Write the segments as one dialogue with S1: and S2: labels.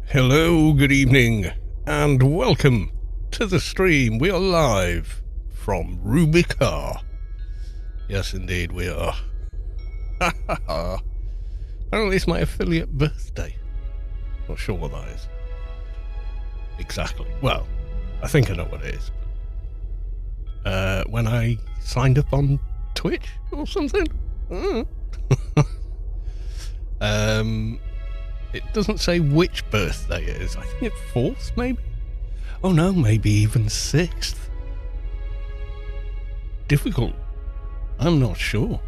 S1: Hello, good evening, and welcome to the stream. We are live from Rubi-ka. Yes, indeed, we are. Apparently, it's my affiliate birthday. Not sure what that is. Exactly. Well, I think I know what it is. When I signed up on Twitch or something? It doesn't say which birthday it is. I think it's 4th, maybe? Oh no, maybe even 6th. Difficult. I'm not sure.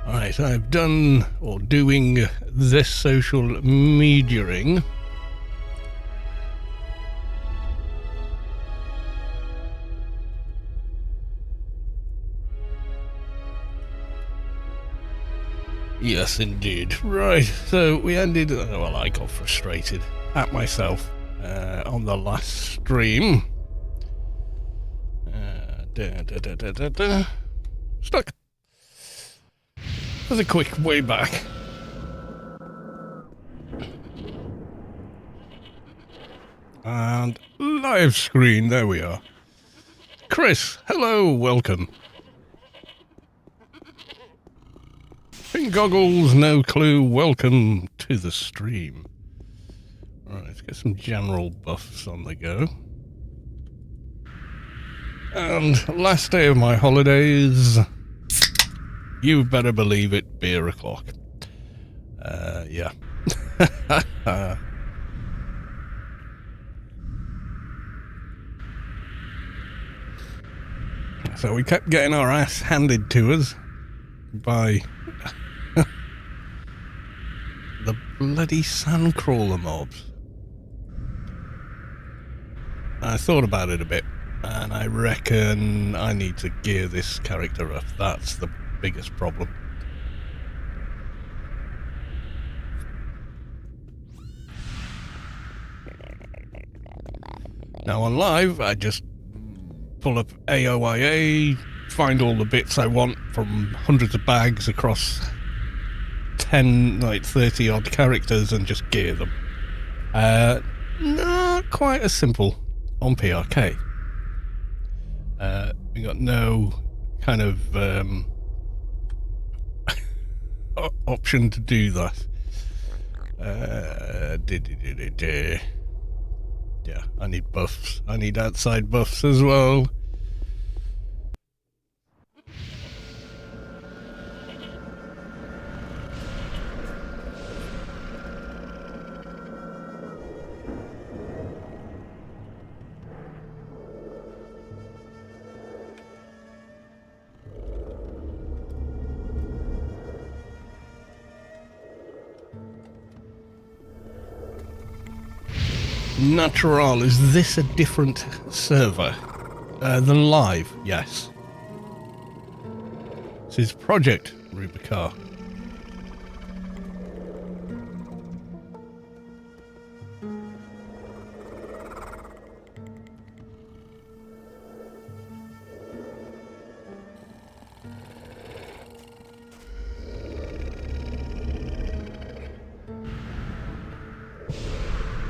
S1: Alright, I've done, or doing, this social mediaing. Yes, indeed. Right, so we ended... well, I got frustrated at myself on the last stream. Stuck. There's a quick way back. And live screen, there we are. Chris, hello, welcome. Pink goggles, no clue, welcome to the stream. Alright, let's get some general buffs on the go. And last day of my holidays, you better believe it, beer o'clock. Yeah. So we kept getting our ass handed to us by the bloody sandcrawler mobs. I thought about it a bit, and I reckon I need to gear this character up. That's the biggest problem. Now on live, I just pull up AOIA, find all the bits I want from hundreds of bags across 10, like 30 odd characters and just gear them. Not quite as simple on PRK. We got no kind of option to do that. Yeah, I need buffs. I need outside buffs as well. Natural, is this a different server than live? Yes. This is Project Rubi-ka.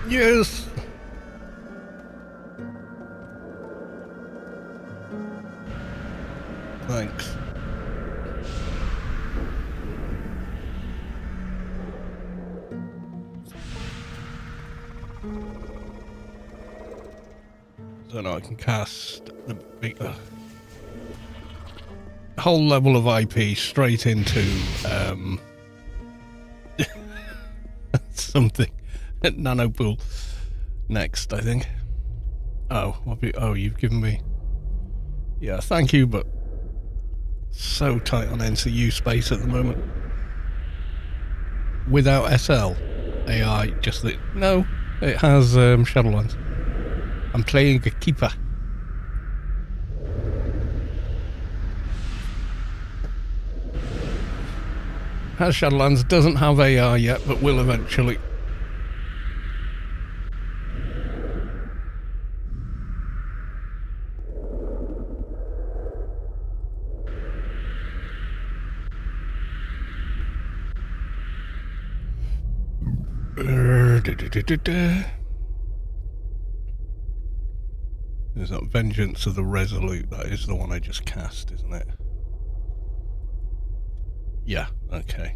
S1: Yes. Thanks. So now I can cast the big whole level of IP straight into something at Nanopool next, I think. Oh, you've given me. Yeah, thank you, but so tight on NCU space at the moment. Without SL AI, just that. No, it has Shadowlands. I'm playing a keeper. Has Shadowlands, doesn't have AR yet, but will eventually. There's that Vengeance of the Resolute. That is the one I just cast, isn't it? Yeah, okay.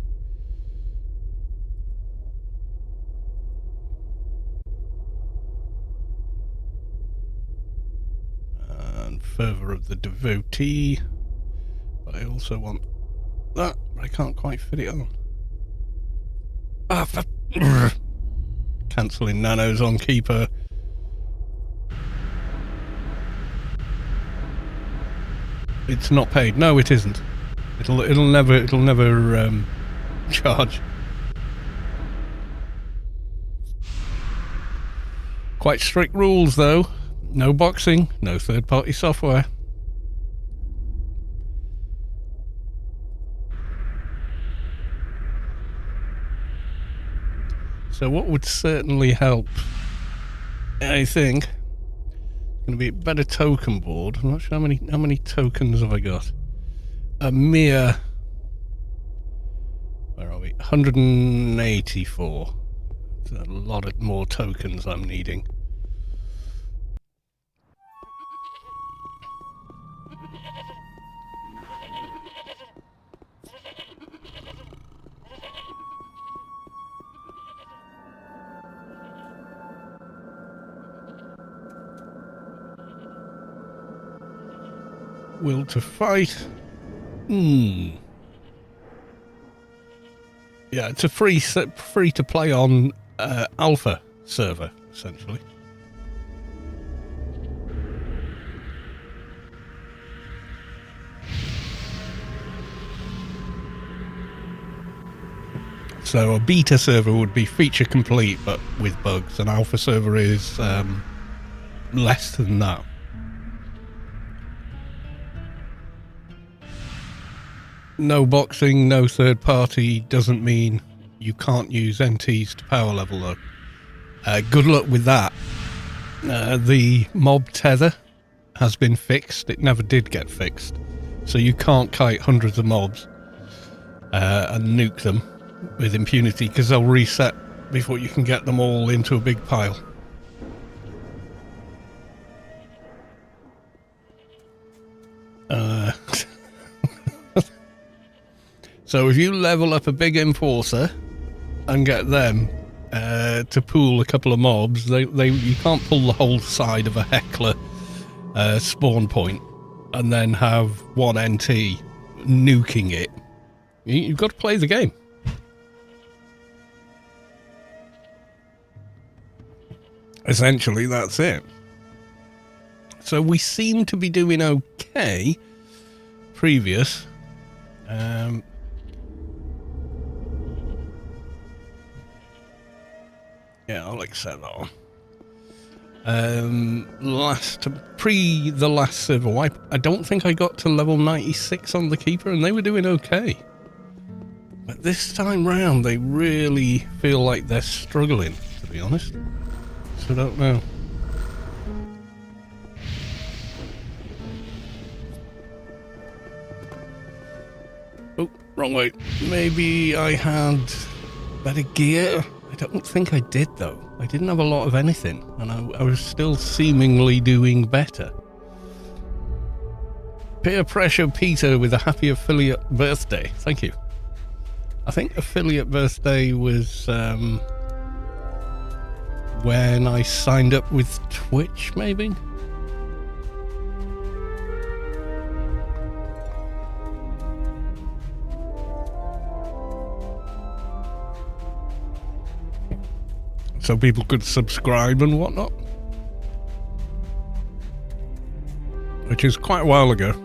S1: And Fervor of the Devotee. But I also want that, but I can't quite fit it on. Ah, cancelling nanos on Keeper. It's not paid. No, it isn't. It'll never charge. Quite strict rules though. No boxing, no third-party software. So what would certainly help, I think, going to be a better token board. I'm not sure how many tokens have I got. A mere, where are we? 184. It's a lot of more tokens I'm needing. Will to fight. Yeah, it's a free to play on alpha server, essentially. So a beta server would be feature complete but with bugs. An alpha server is less than that. No boxing, no third party doesn't mean you can't use NTs to power level though. Good luck with that. The mob tether has been fixed. It never did get fixed. So you can't kite hundreds of mobs and nuke them with impunity because they'll reset before you can get them all into a big pile. So if you level up a big enforcer and get them to pool a couple of mobs, you can't pull the whole side of a heckler spawn point and then have one NT nuking it. You've got to play the game. Essentially, that's it. So we seem to be doing okay. Previous. Yeah, I'll accept that one. The last server wipe, I don't think I got to level 96 on the Keeper, and they were doing okay. But this time round, they really feel like they're struggling, to be honest. So I don't know. Oh, wrong way. Maybe I had better gear. I don't think I did, though. I didn't have a lot of anything, and I was still seemingly doing better. Peer pressure Peter with a happy affiliate birthday. Thank you. I think affiliate birthday was when I signed up with Twitch, maybe? So people could subscribe and whatnot. Which is quite a while ago.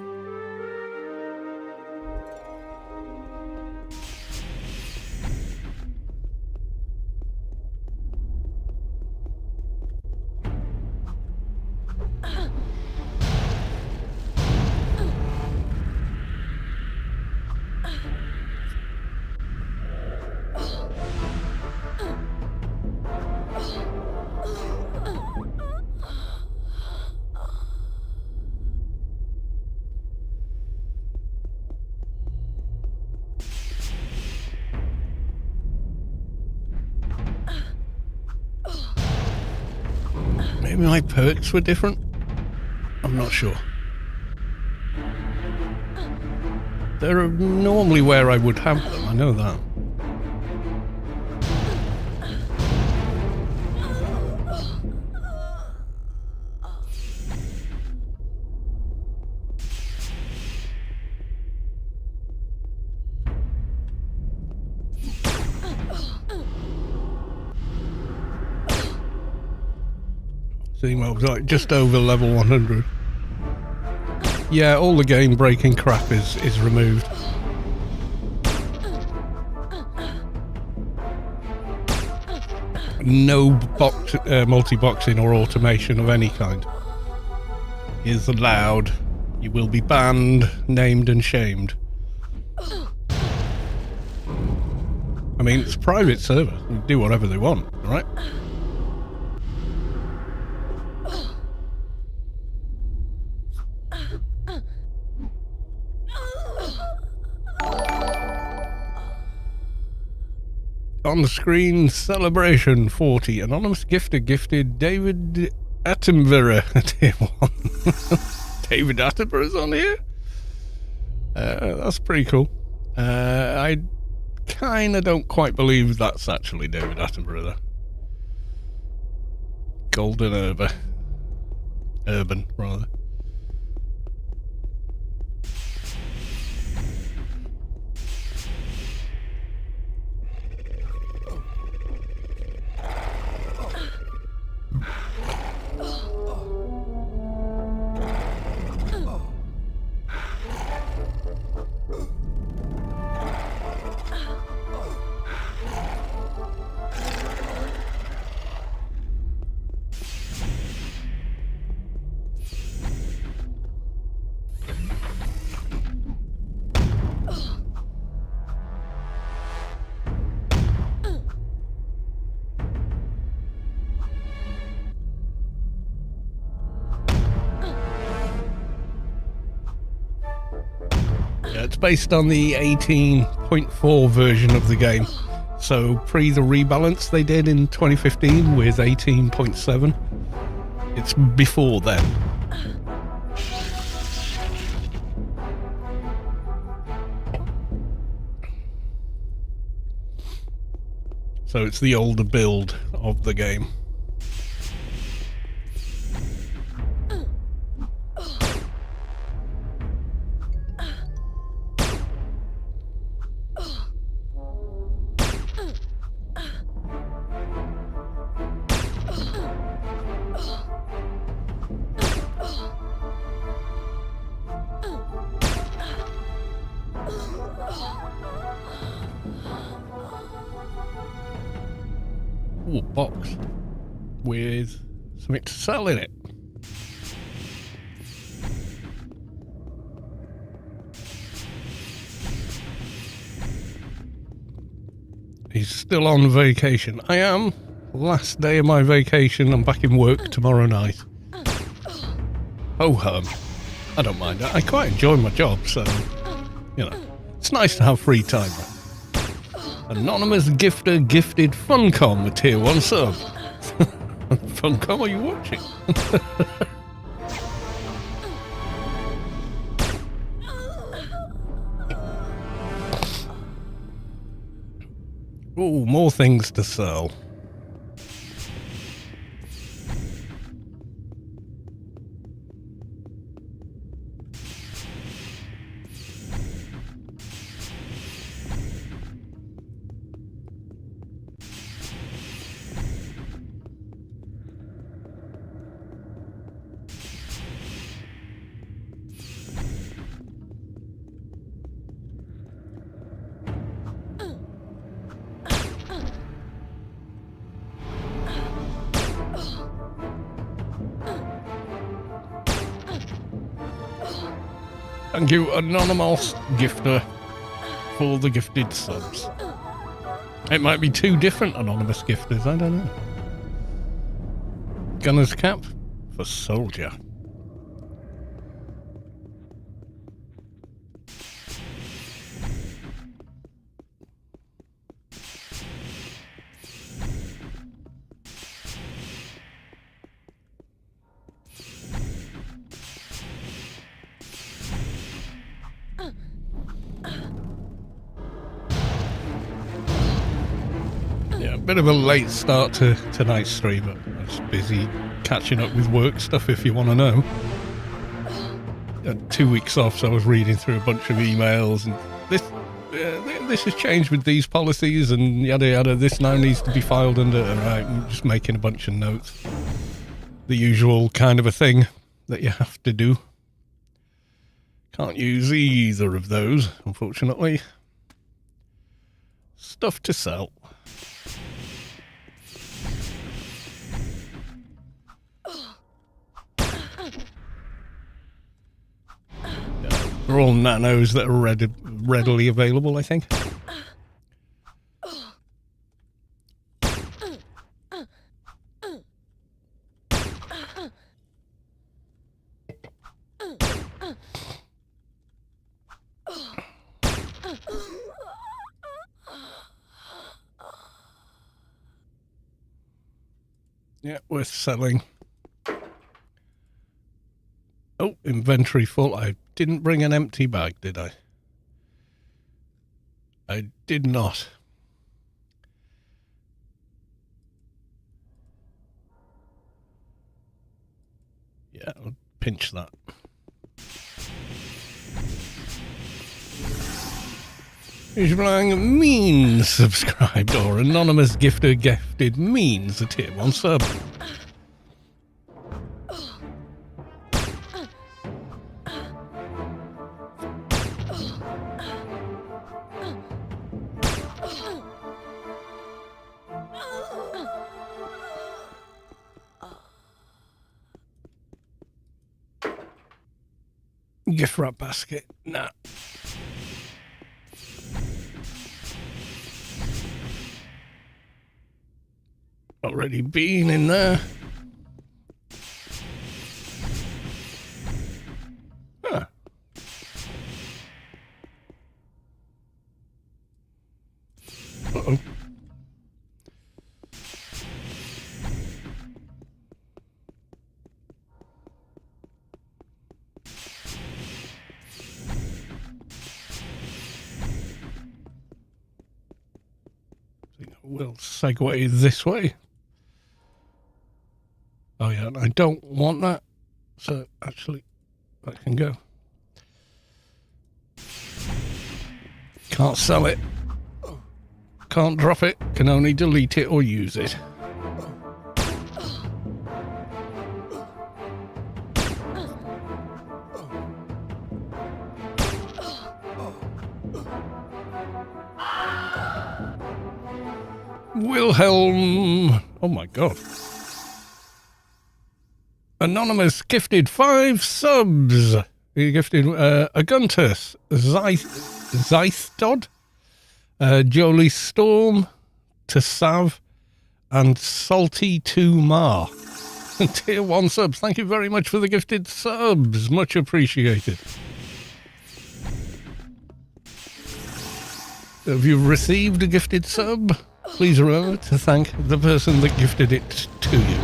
S1: Maybe my perks were different? I'm not sure. They're normally where I would have them, I know that. See, I was like just over level 100. Yeah, all the game breaking crap is removed. No multi-boxing or automation of any kind is allowed. You will be banned, named and shamed. I mean, it's a private server. They do whatever they want, right? On the screen, celebration 40. Anonymous gifter gifted David Attenborough tier 1. David Attenborough's on here? That's pretty cool. I kind of don't quite believe that's actually David Attenborough, though. Golden Urban, rather. It's based on the 18.4 version of the game. So pre the rebalance they did in 2015 with 18.7. It's before then. So it's the older build of the game. Ooh, box with something to sell in it. He's still on vacation. I am. Last day of my vacation. I'm back in work tomorrow night. Oh, I don't mind. I quite enjoy my job, so, you know, it's nice to have free time. Anonymous gifter gifted Funcom with tier 1 sub. Funcom, are you watching? Ooh, more things to sell. Thank you, Anonymous Gifter, for the gifted subs. It might be two different Anonymous Gifters, I don't know. Gunner's cap for Soldier. Yeah, a bit of a late start to tonight's stream, but I was busy catching up with work stuff, if you want to know. I had 2 weeks off, so I was reading through a bunch of emails, and this has changed with these policies, and yada yada, this now needs to be filed under, right, I'm just making a bunch of notes. The usual kind of a thing that you have to do. Can't use either of those, unfortunately. Stuff to sell. They're all nanos that are readily available, I think. Yeah, worth selling. Oh, inventory full. I didn't bring an empty bag, did I? I did not. Yeah, I'll pinch that. Ishblang means subscribed, or anonymous gifter gifted means a tier 1 sub. Gift wrap basket. Nah. Already been in there. Huh. Uh-oh. We'll segue this way. Oh yeah, I don't want that. So actually, that can go. Can't sell it. Can't drop it. Can only delete it or use it. Wilhelm. Oh my god. Anonymous gifted 5 subs. He gifted Aguntus, Zeistod, Jolie Storm, Tasav, and Salty 2 Mar. Tier 1 subs. Thank you very much for the gifted subs. Much appreciated. Have you received a gifted sub? Please remember to thank the person that gifted it to you.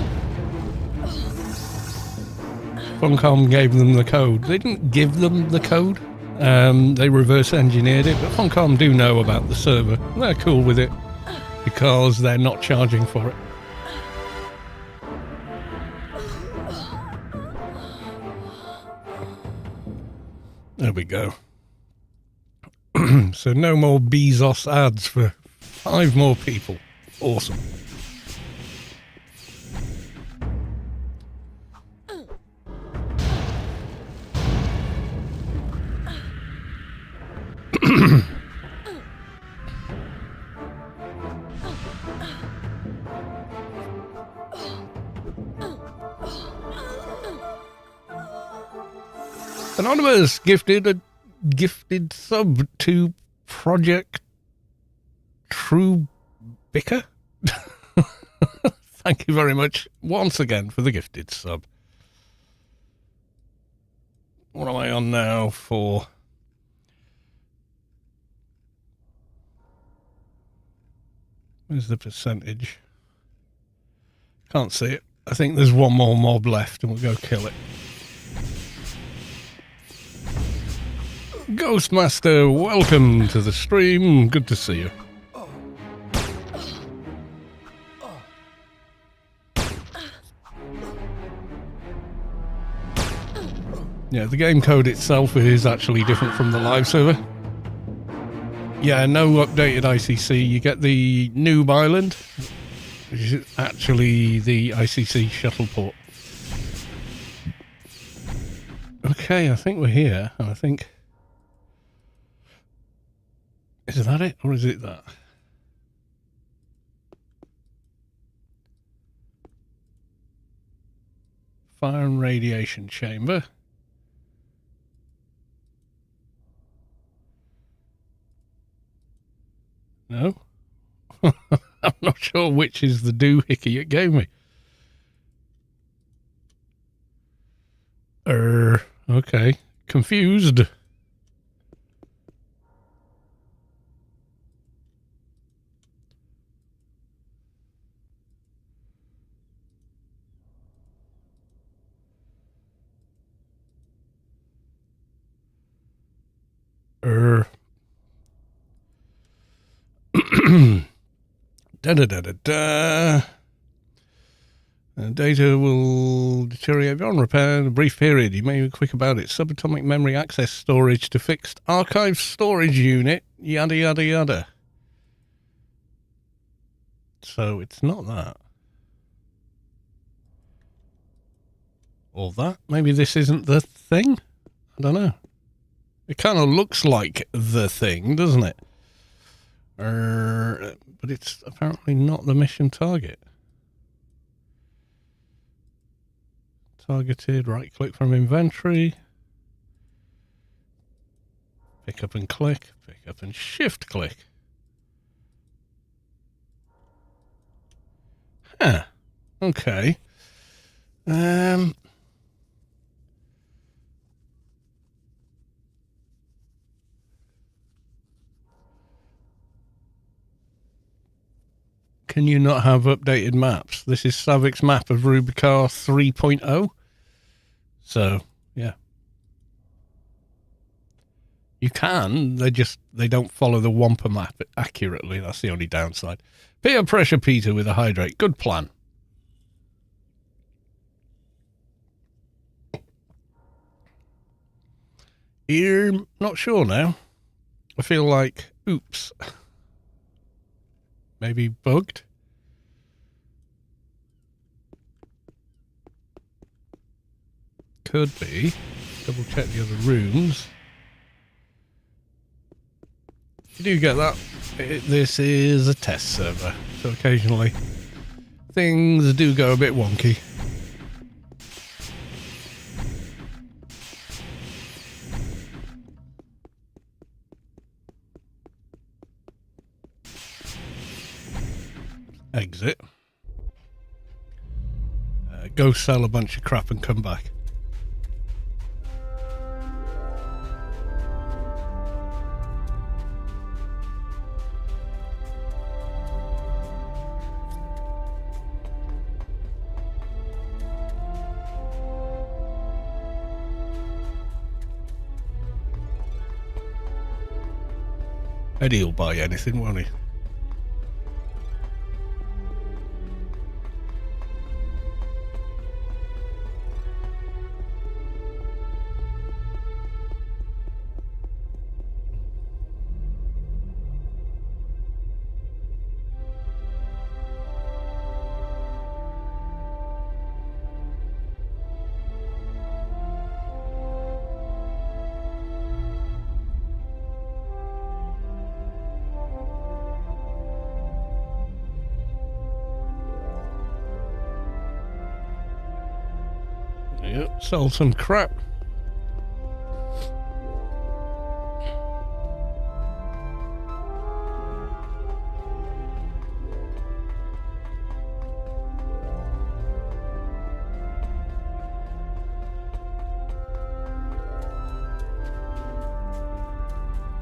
S1: Funcom gave them the code. They didn't give them the code. They reverse engineered it, but Funcom do know about the server. They're cool with it because they're not charging for it. There we go. So no more Bezos ads for 5 more people. Awesome. Anonymous gifted a gifted sub to Project Rubi-ka. Thank you very much once again for the gifted sub. What am I on now for? Where's the percentage? Can't see it. I think there's one more mob left and we'll go kill it. Ghostmaster, welcome to the stream. Good to see you. Yeah, the game code itself is actually different from the live server. Yeah, no updated ICC. You get the Noob Island, which is actually the ICC shuttle port. Okay, I think we're here. I think... Is that it, or is it that? Fire and radiation chamber. No? I'm not sure which is the doohickey it gave me. Okay. Confused. Da-da-da-da-da. Data will deteriorate beyond repair in a brief period. You may be quick about it. Subatomic memory access storage to fixed archive storage unit. Yada, yada, yada. So it's not that. Or that. Maybe this isn't the thing? I don't know. It kind of looks like the thing, doesn't it? But it's apparently not the mission target. Targeted, right click from inventory. Pick up and click. Pick up and shift click. Huh. Okay. Can you not have updated maps? This is Savic's map of Rubi-ka 3.0. So, yeah. You can, they don't follow the Wampa map accurately. That's the only downside. Peer pressure Peter with a hydrate. Good plan. Not sure now. I feel like, oops. Maybe bugged. Could be. Double check the other rooms. You do get that. This is a test server, so occasionally things do go a bit wonky. Exit. Go sell a bunch of crap and come back. Eddie'll buy anything, won't he? Yep, sell some crap.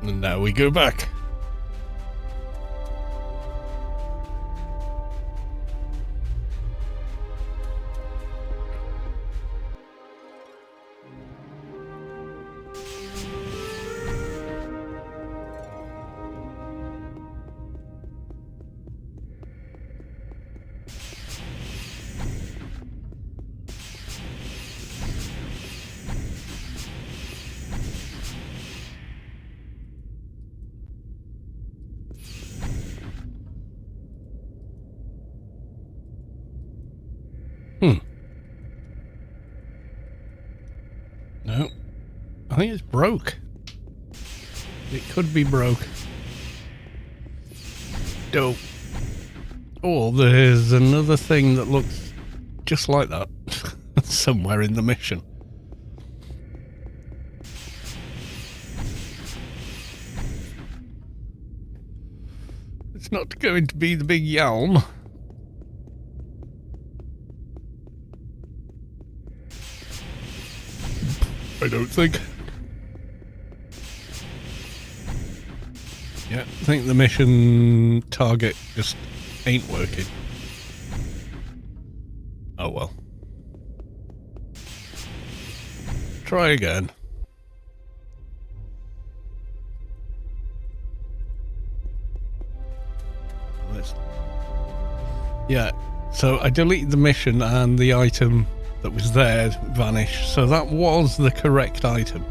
S1: And now we go back. think it's broke. It could be broke. Dope. Oh, there's another thing that looks just like that somewhere in the mission. It's not going to be the big Yalm. I don't think. Yeah, I think the mission target just ain't working. Oh well. Try again. Yeah, so I deleted the mission and the item that was there vanished, so that was the correct item.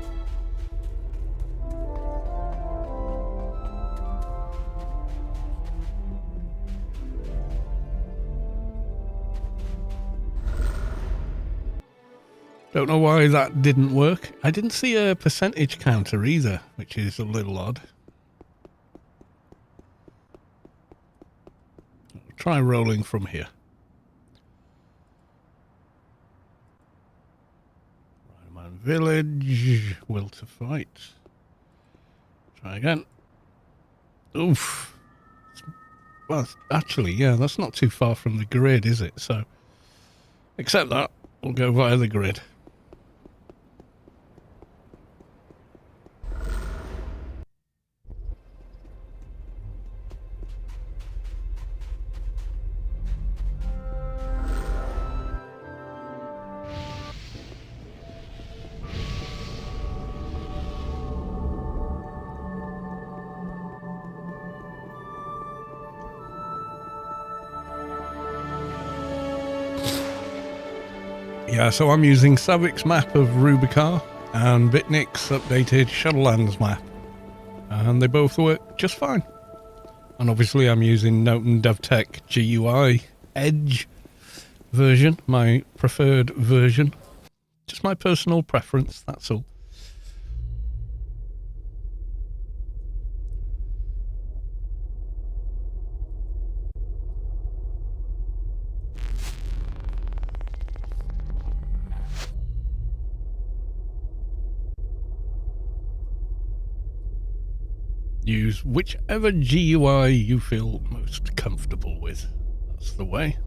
S1: Don't know why that didn't work. I didn't see a percentage counter either, which is a little odd. Try rolling from here. Rhineman Village, will to fight. Try again. Oof. Well, actually, yeah, that's not too far from the grid, is it? So, except that, we'll go via the grid. Yeah, so I'm using Savic's map of Rubi-ka and Bitnik's updated Shadowlands map. And they both work just fine. And obviously I'm using Noten DevTech GUI Edge version, my preferred version. Just my personal preference, that's all. Use whichever GUI you feel most comfortable with. That's the way.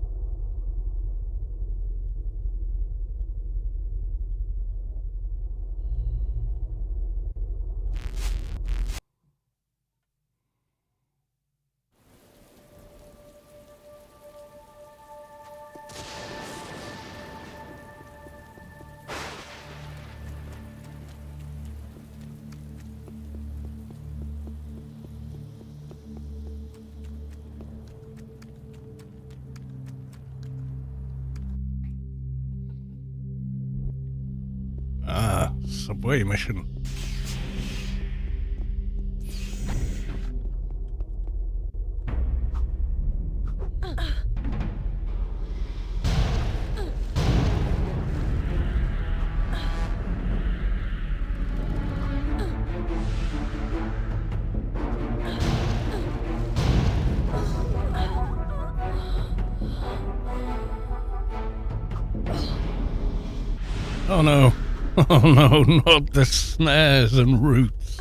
S1: Subway mission. Oh no. Oh no, not the snares and roots.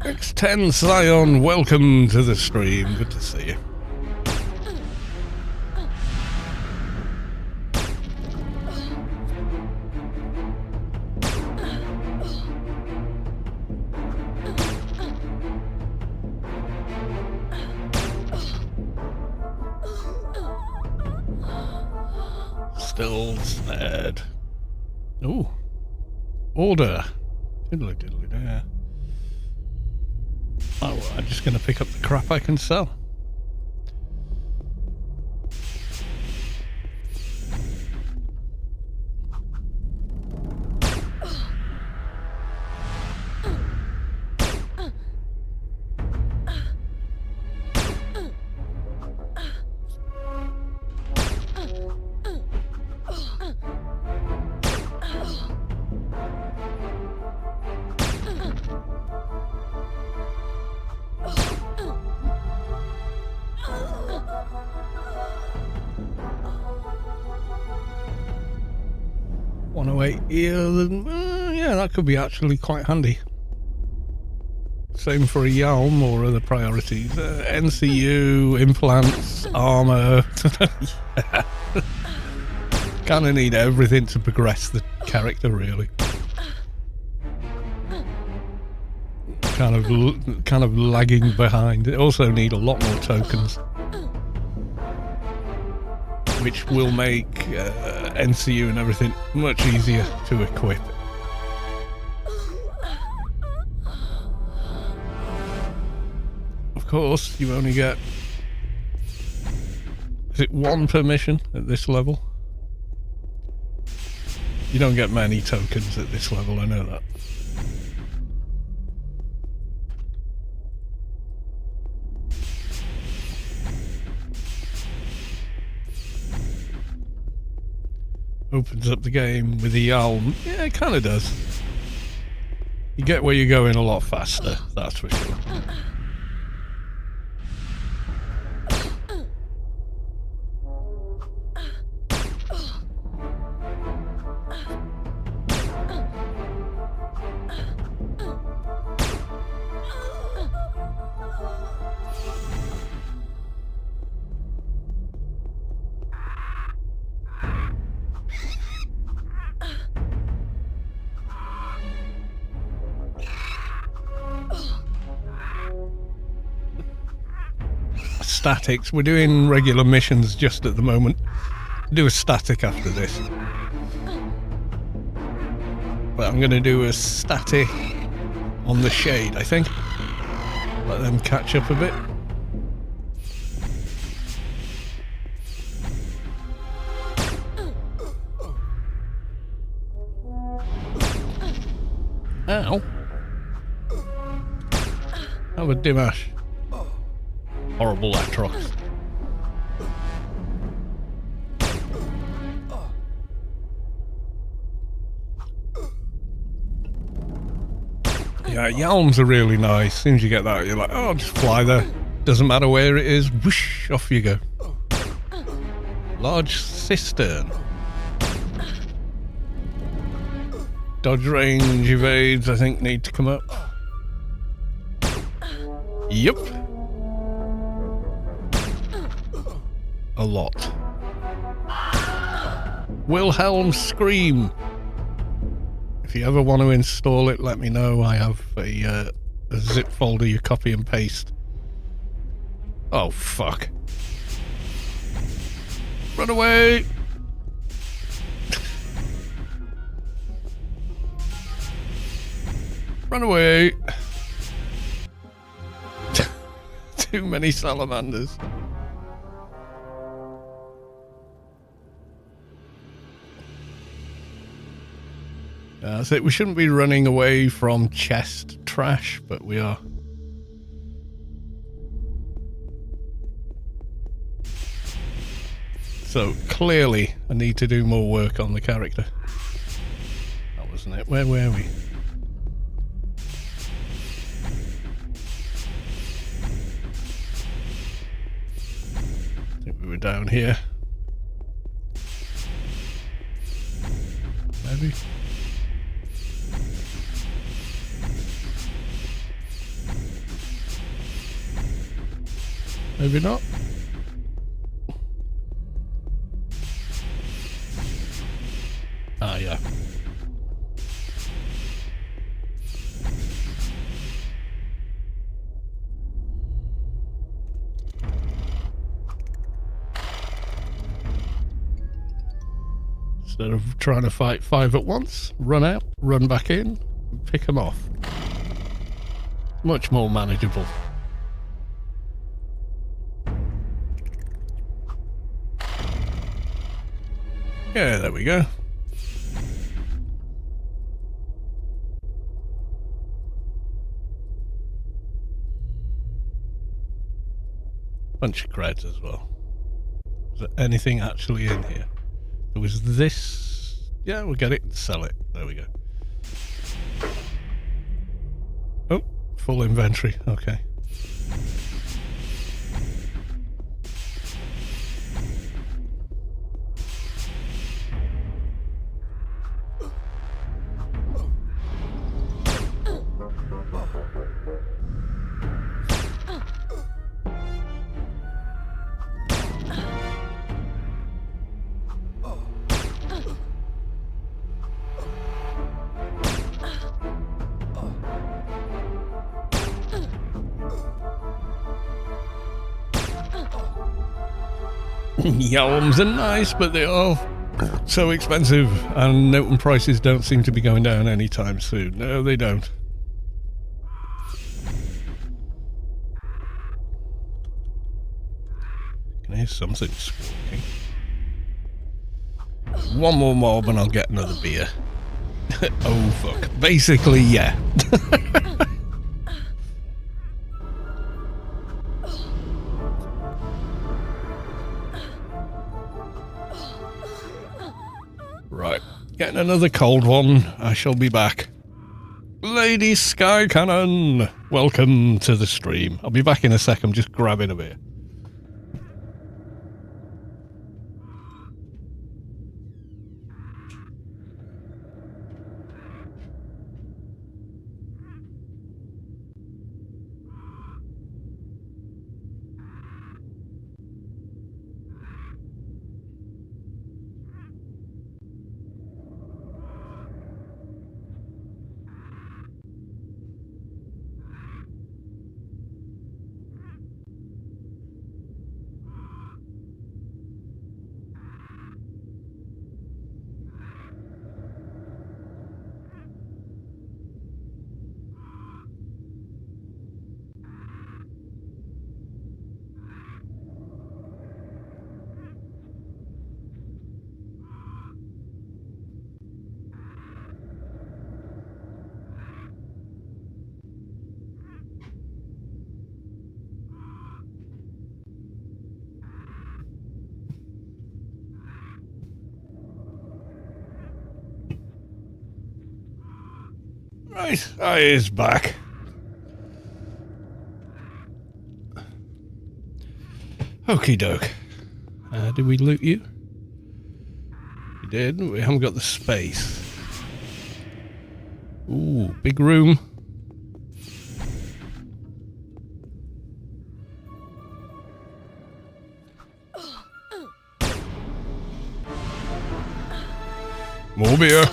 S1: X10 Scion, welcome to the stream. Good to see you. Still snared. Ooh. Order. Diddly diddly there. Oh, I'm just going to pick up the crap I can sell. Yeah, that could be actually quite handy. Same for a Yalm or other priorities. NCU, implants, armor. Yeah. Kind of need everything to progress the character, really. Kind of lagging behind. It also need a lot more tokens, which will make NCU and everything much easier to equip. Of course, you only get... Is it one per mission at this level? You don't get many tokens at this level, I know that. Opens up the game with the Yalm. Yeah, it kind of does. You get where you're going a lot faster, that's for sure. Statics. We're doing regular missions just at the moment. Do a static after this. But I'm going to do a static on the shade, I think. Let them catch up a bit. Ow. Have a Dimash. Horrible Atrox. Yeah, Yalms are really nice. As soon as you get that, you're like, oh, just fly there. Doesn't matter where it is. Whoosh, off you go. Large cistern. Dodge range evades, I think, need to come up. Yep. A lot. Wilhelm Scream. If you ever want to install it, let me know. I have a zip folder you copy and paste. Oh, fuck. Run away! Run away! Too many salamanders. That's it. We shouldn't be running away from chest trash, but we are. So clearly I need to do more work on the character. That wasn't it. Where were we? I think we were down here. Maybe. Maybe not. Ah, yeah. Instead of trying to fight 5 at once, run out, run back in, and pick them off. Much more manageable. Yeah, there we go. Bunch of creds as well. Is there anything actually in here? There was this. Yeah, we'll get it and sell it. There we go. Oh, full inventory. Okay. Yalms are nice, but they are so expensive, and Newton prices don't seem to be going down anytime soon. No, they don't. Can I hear something squawking? One more mob and I'll get another beer. Oh fuck. Basically, yeah. Right, getting another cold one. I shall be back. Lady Sky Cannon, welcome to the stream. I'll be back in a sec. I'm just grabbing a beer. Right, I is back. Okie doke. Did we loot you? We did. We haven't got the space. Ooh, big room. More beer.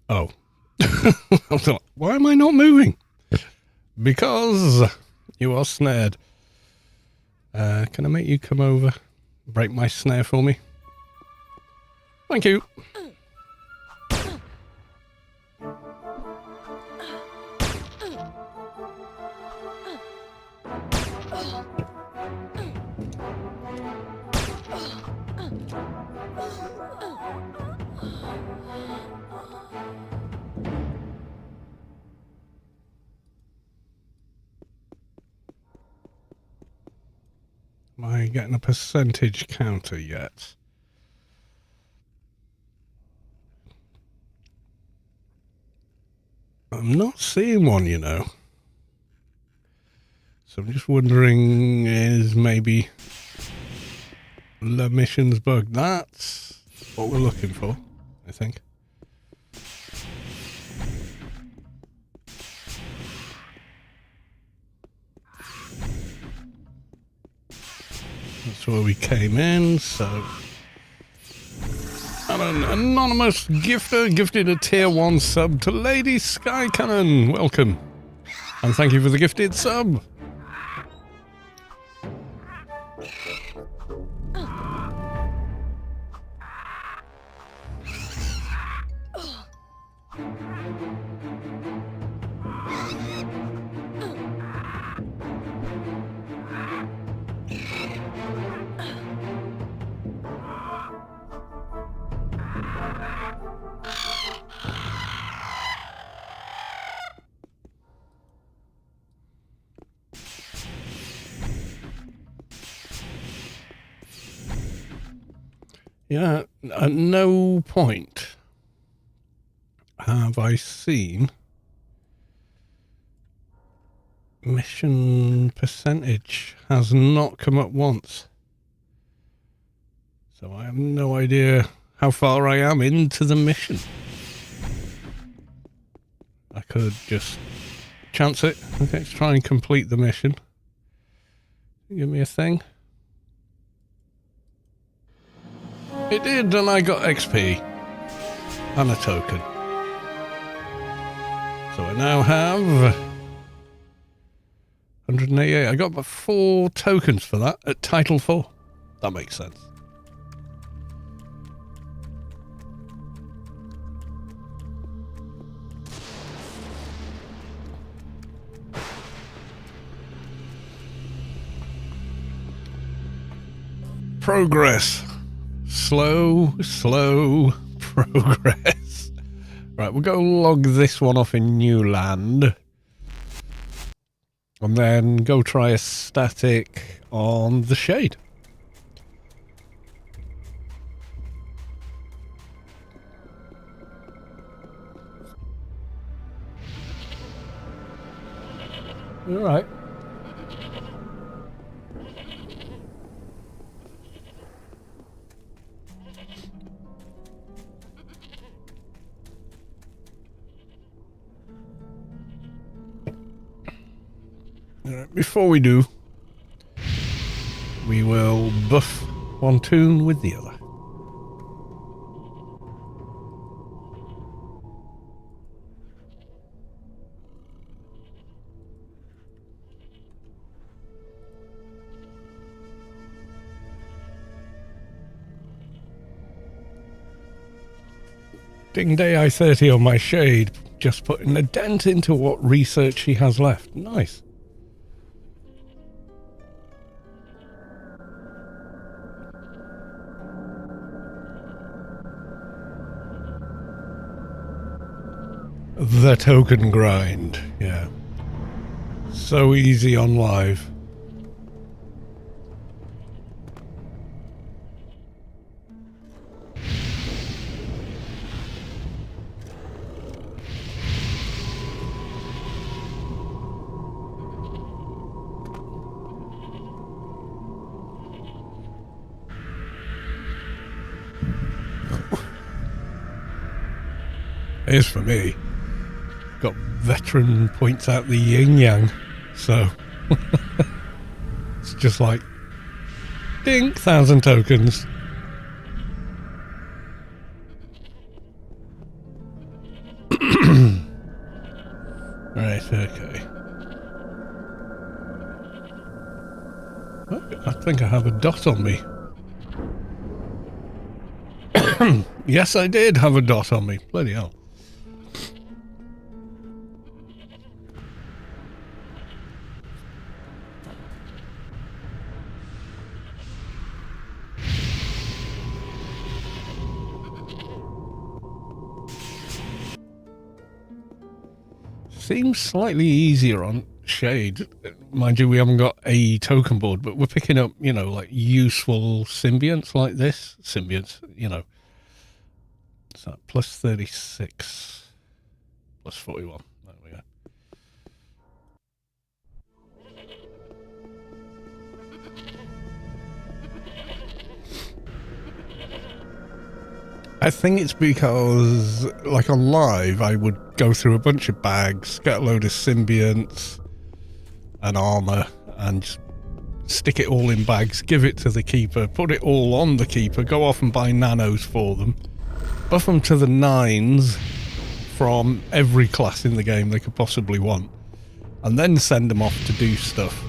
S1: Oh. I thought, why am I not moving? Because you are snared. Can I make you come over? Break my snare for me? Thank you. Am I getting a percentage counter yet? I'm not seeing one, you know. So I'm just wondering, is maybe the missions bug? That's what we're looking for, I think. That's where we came in, so... Cannon, anonymous gifter, gifted a tier 1 sub to Lady Sky Cannon. Welcome. And thank you for the gifted sub. Yeah, at no point have I seen mission percentage has not come up once. So I have no idea how far I am into the mission. I could just chance it. Okay, let's try and complete the mission. Give me a thing. It did, and I got XP and a token. So I now have 188. I got about 4 tokens for that at Title 4. That makes sense. Progress. Slow progress. Right, we'll go log this one off in new land. And then go try a static on the shade. All right. Before we do, we will buff one tune with the other. Ding day I-30 on my shade, just putting a dent into what research he has left. Nice. The token grind, yeah. So easy on live. Here's for me. Got veteran points out the yin yang, so it's just like ding, 1,000 tokens. Right, okay. I think I have a dot on me. Yes, I did have a dot on me. Bloody hell. Seems slightly easier on Shade. Mind you, we haven't got a token board, but we're picking up, you know, like useful symbionts like this. Symbionts, you know. So plus 36, plus 41. There we go. I think it's because, like on live, I would go through a bunch of bags, get a load of symbionts and armor, and just stick it all in bags, give it to the keeper, put it all on the keeper, go off and buy nanos for them, buff them to the 9s from every class in the game they could possibly want, and then send them off to do stuff.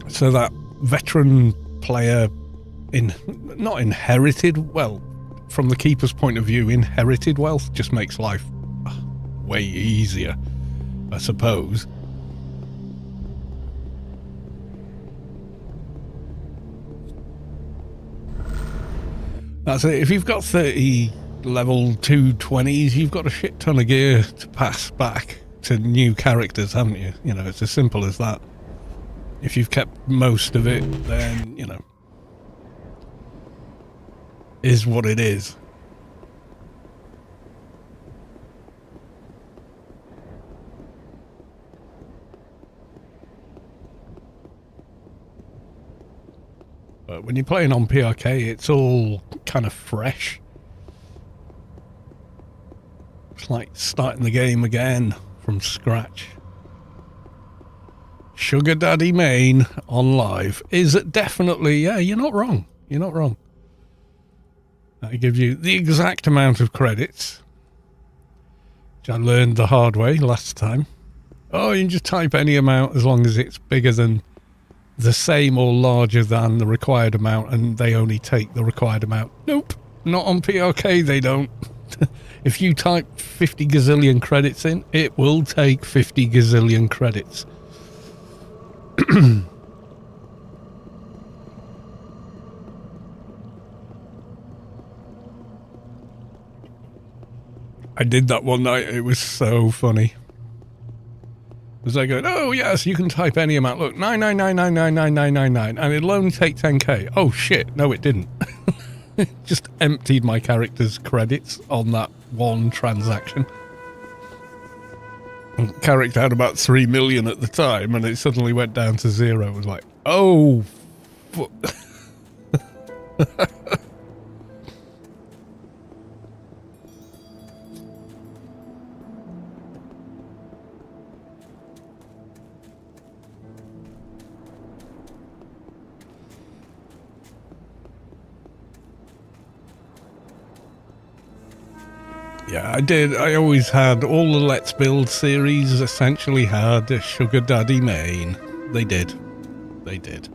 S1: So that veteran player not inherited, well, from the keeper's point of view, inherited wealth just makes life way easier, I suppose. That's it. If you've got 30 level 220s, you've got a shit ton of gear to pass back to new characters, haven't you? You know, it's as simple as that. If you've kept most of it, then, you know, is what it is. But when you're playing on PRK, it's all kind of fresh. It's like starting the game again from scratch. Sugar Daddy Main on live is definitely, yeah, you're not wrong. You're not wrong. That gives you the exact amount of credits, which I learned the hard way last time. Oh, you can just type any amount as long as it's bigger than the same or larger than the required amount, and they only take the required amount. Nope, not on PRK they don't. If you type 50 gazillion credits in, it will take 50 gazillion credits. I did that one night. It was so funny. It was like, going, oh yes, you can type any amount. Look, 999999999, and it'll only take 10k. Oh shit, no it didn't. It just emptied my character's credits on that one transaction. And the character had about 3 million at the time, and it suddenly went down to 0. It was like, oh yeah, I did. I always had all the Let's Build series essentially had a Sugar Daddy main. They did. They did.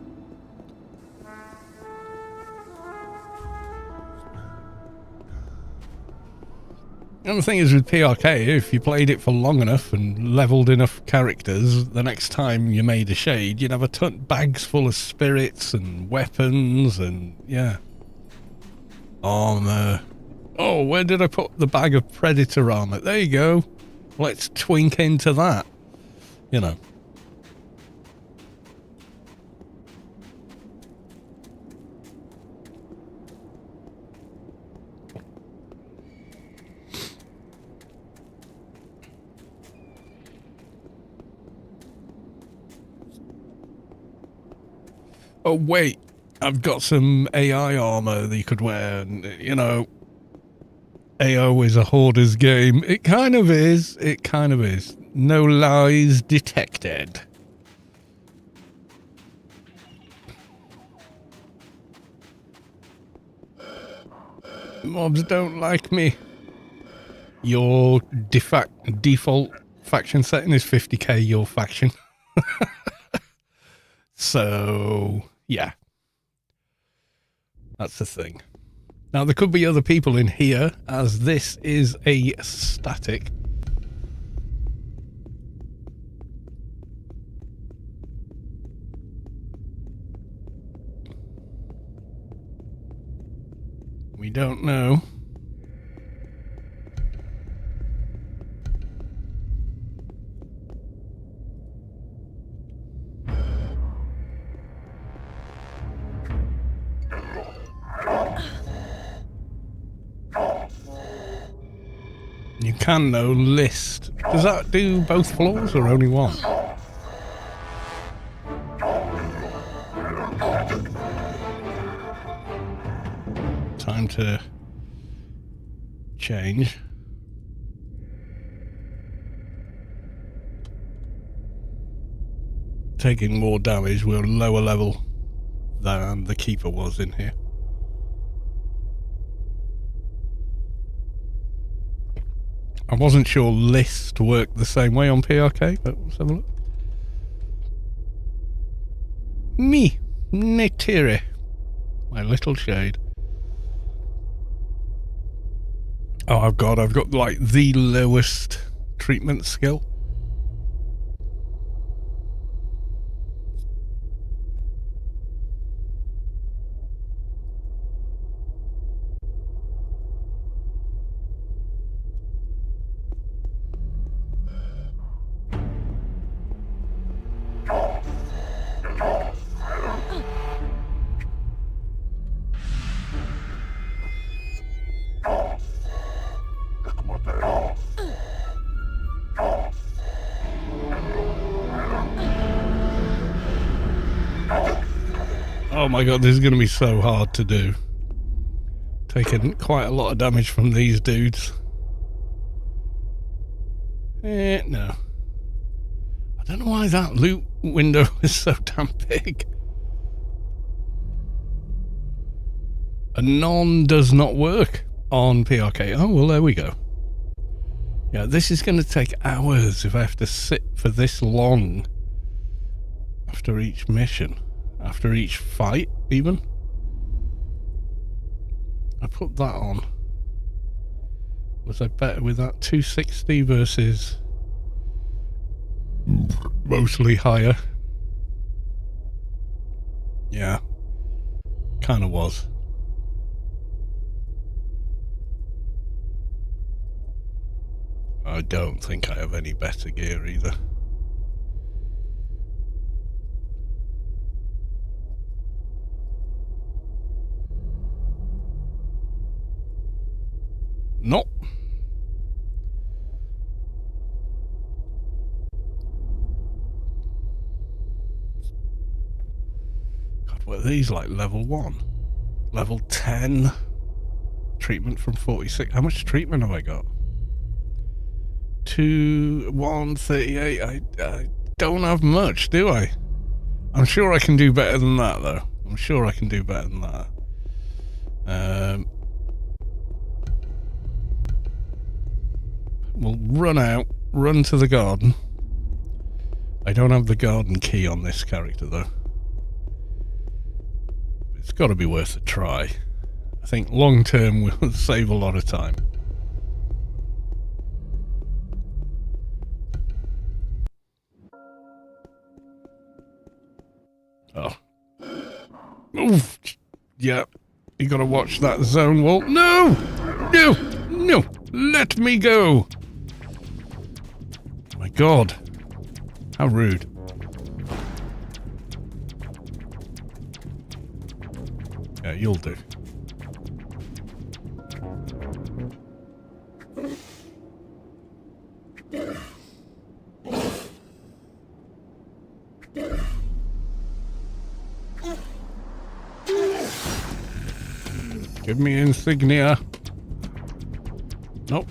S1: And the thing is with PRK, if you played it for long enough and leveled enough characters, the next time you made a shade, you'd have a ton bags full of spirits and weapons and, yeah. Armor. Oh, where did I put the bag of Predator armor? There you go. Let's twink into that. You know. Oh, wait. I've got some AI armor that you could wear. And, you know, AO is a hoarder's game. It kind of is. It kind of is. No lies detected. Mobs don't like me. Your default faction setting is 50k your faction. So, yeah. That's the thing. Now, there could be other people in here, as this is a static. We don't know. You can, though, list. Does that do both floors or only one? Time to change. taking more damage. We're lower level than the Keeper was in here. I wasn't sure list worked the same way on PRK, but let's have a look. Me, Netiri, my little shade. Oh god, I've got like the lowest treatment skill. Oh my god, this is going to be so hard to do. Taking quite a lot of damage from these dudes. No. I don't know why that loot window is so damn big. A non does not work on PRK. Oh, well, there we go. Yeah, this is going to take hours if I have to sit for this long after each mission. After each fight, even. I put that on. Was I better with that? 260 versus mostly higher. Yeah. Kind of was. I don't think I have any better gear either. Nope. God, what are these like? Level 1? Level 10? Treatment from 46. How much treatment have I got? 2, 1, 38. I don't have much, do I? I'm sure I can do better than that, though. I'm sure I can do better than that. We'll run out, run to the garden. I don't have the garden key on this character, though. It's got to be worth a try. I think long term will save a lot of time. Oh. Oof. Yeah. You gotta watch that zone wall. No! No! No! Let me go! My god. How rude. Yeah, you'll do. Give me insignia. Nope.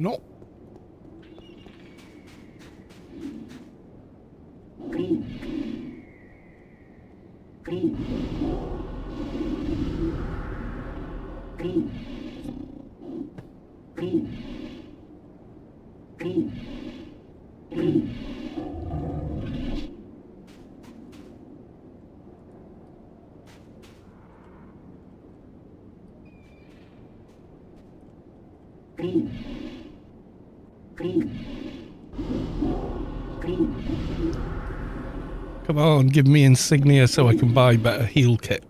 S1: No. Come on, give me insignia so I can buy better heal kit.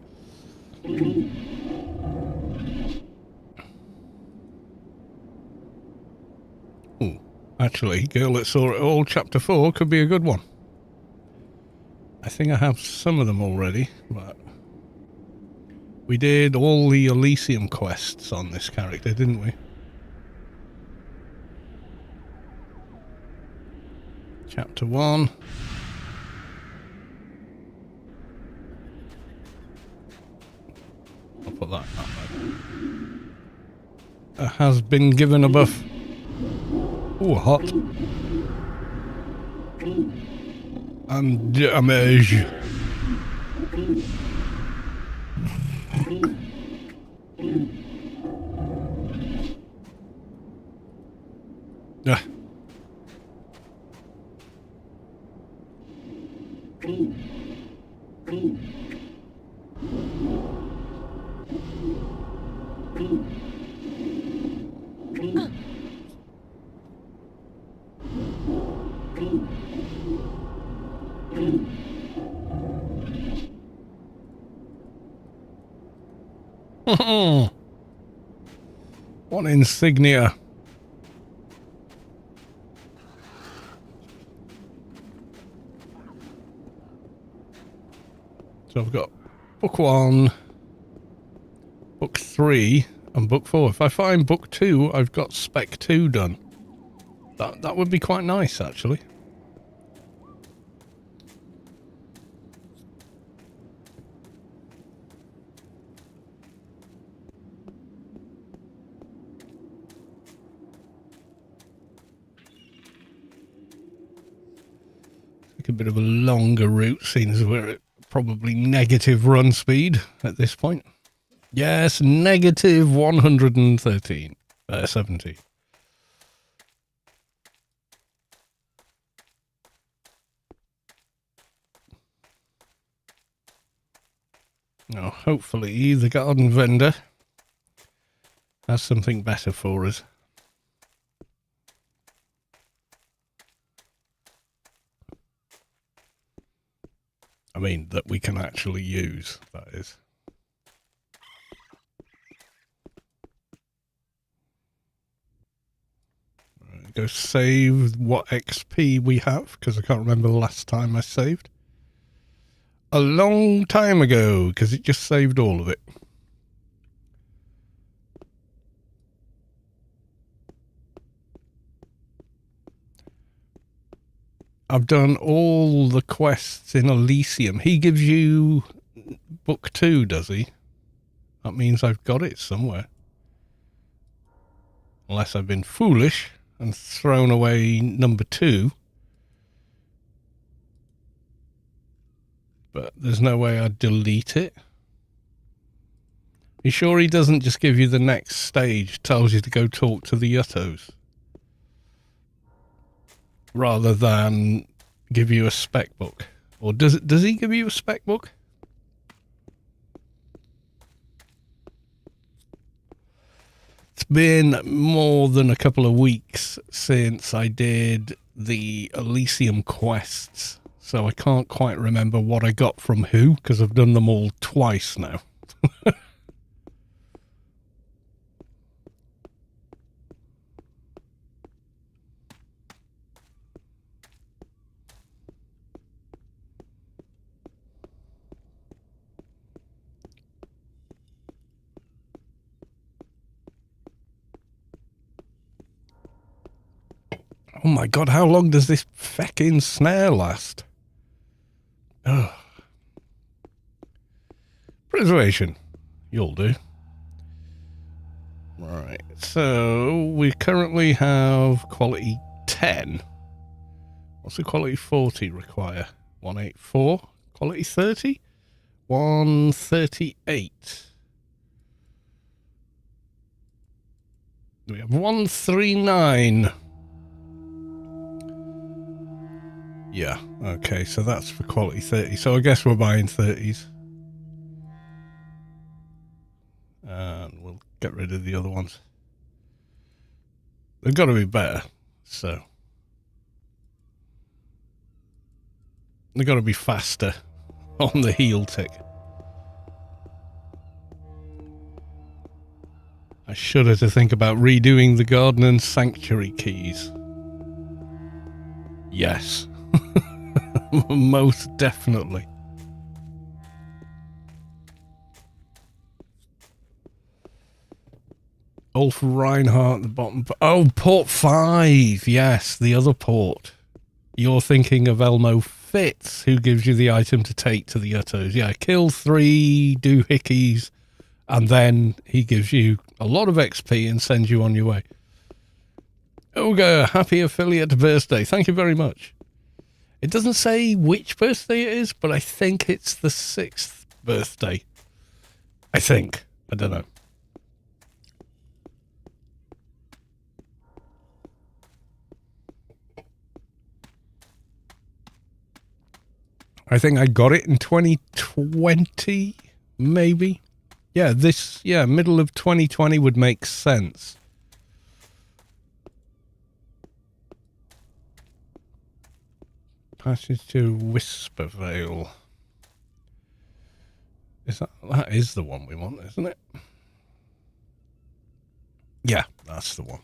S1: Ooh, actually, Girl That Saw It All, Chapter 4 could be a good one. I think I have some of them already, but we did all the Elysium quests on this character, didn't we? Chapter 1. I'll put that has been given a buff. Ooh, hot. And damage. Ah. What insignia? So I've got book 1, book 3, and book 4. If I find book 2, I've got spec 2 done. That would be quite nice, actually. A bit of a longer route, seeing as we're at probably negative run speed at this point. Yes, negative 113, 70. Now, hopefully the garden vendor has something better for us. I mean, that we can actually use, that is. Right, go save what XP we have, because I can't remember the last time I saved. A long time ago, because it just saved all of it. I've done all the quests in Elysium. He gives you book 2, does he? That means I've got it somewhere. Unless I've been foolish and thrown away number 2. But there's no way I'd delete it. You sure he doesn't just give you the next stage, tells you to go talk to the Yuttos? Rather than give you a spec book. Or does he give you a spec book? It's been more than a couple of weeks since I did the Elysium quests, so I can't quite remember what I got from who, because I've done them all twice now. Oh my god, how long does this feckin' snare last? Ugh. Preservation. You'll do. Right, so we currently have quality 10. What's the quality 40 require? 184. Quality 30? 138. We have 139. Yeah, okay, so that's for quality 30. So I guess we're buying 30s. And we'll get rid of the other ones. They've got to be better, so. They've got to be faster on the heel tick. I shudder to think about redoing the garden and sanctuary keys. Yes. Most definitely. Ulf Reinhardt, the bottom. Oh, port 5. Yes, the other port. You're thinking of Elmo Fitz, who gives you the item to take to the Uttos. Yeah, kill 3, do hickeys, and then he gives you a lot of XP and sends you on your way. Ogre, happy affiliate birthday. Thank you very much. It doesn't say which birthday it is, but I think it's the 6th birthday. I think. I don't know. I think I got it in 2020, maybe. Yeah, middle of 2020 would make sense. Passage to Whispervale. That is the one we want, isn't it? Yeah, that's the one.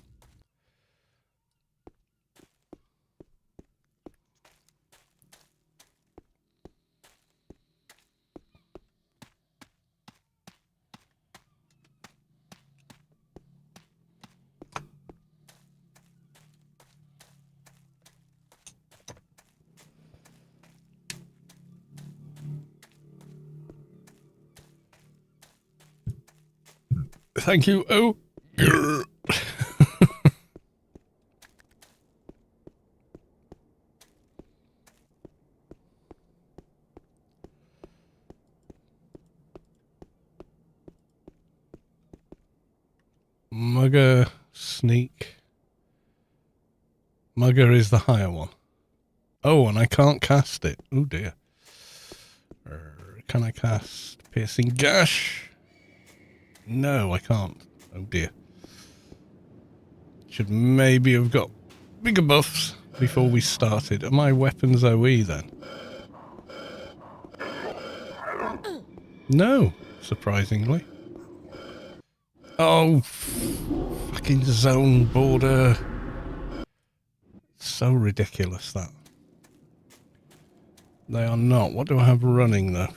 S1: Thank you. Oh. Mugger, sneak. Mugger is the higher one. Oh, and I can't cast it. Oh dear. Can I cast Piercing Gash? No, I can't. Oh dear. Should maybe have got bigger buffs before we started. Are my weapons OE then? No, surprisingly. Oh, fucking zone border. So ridiculous, that. They are not. What do I have running, though?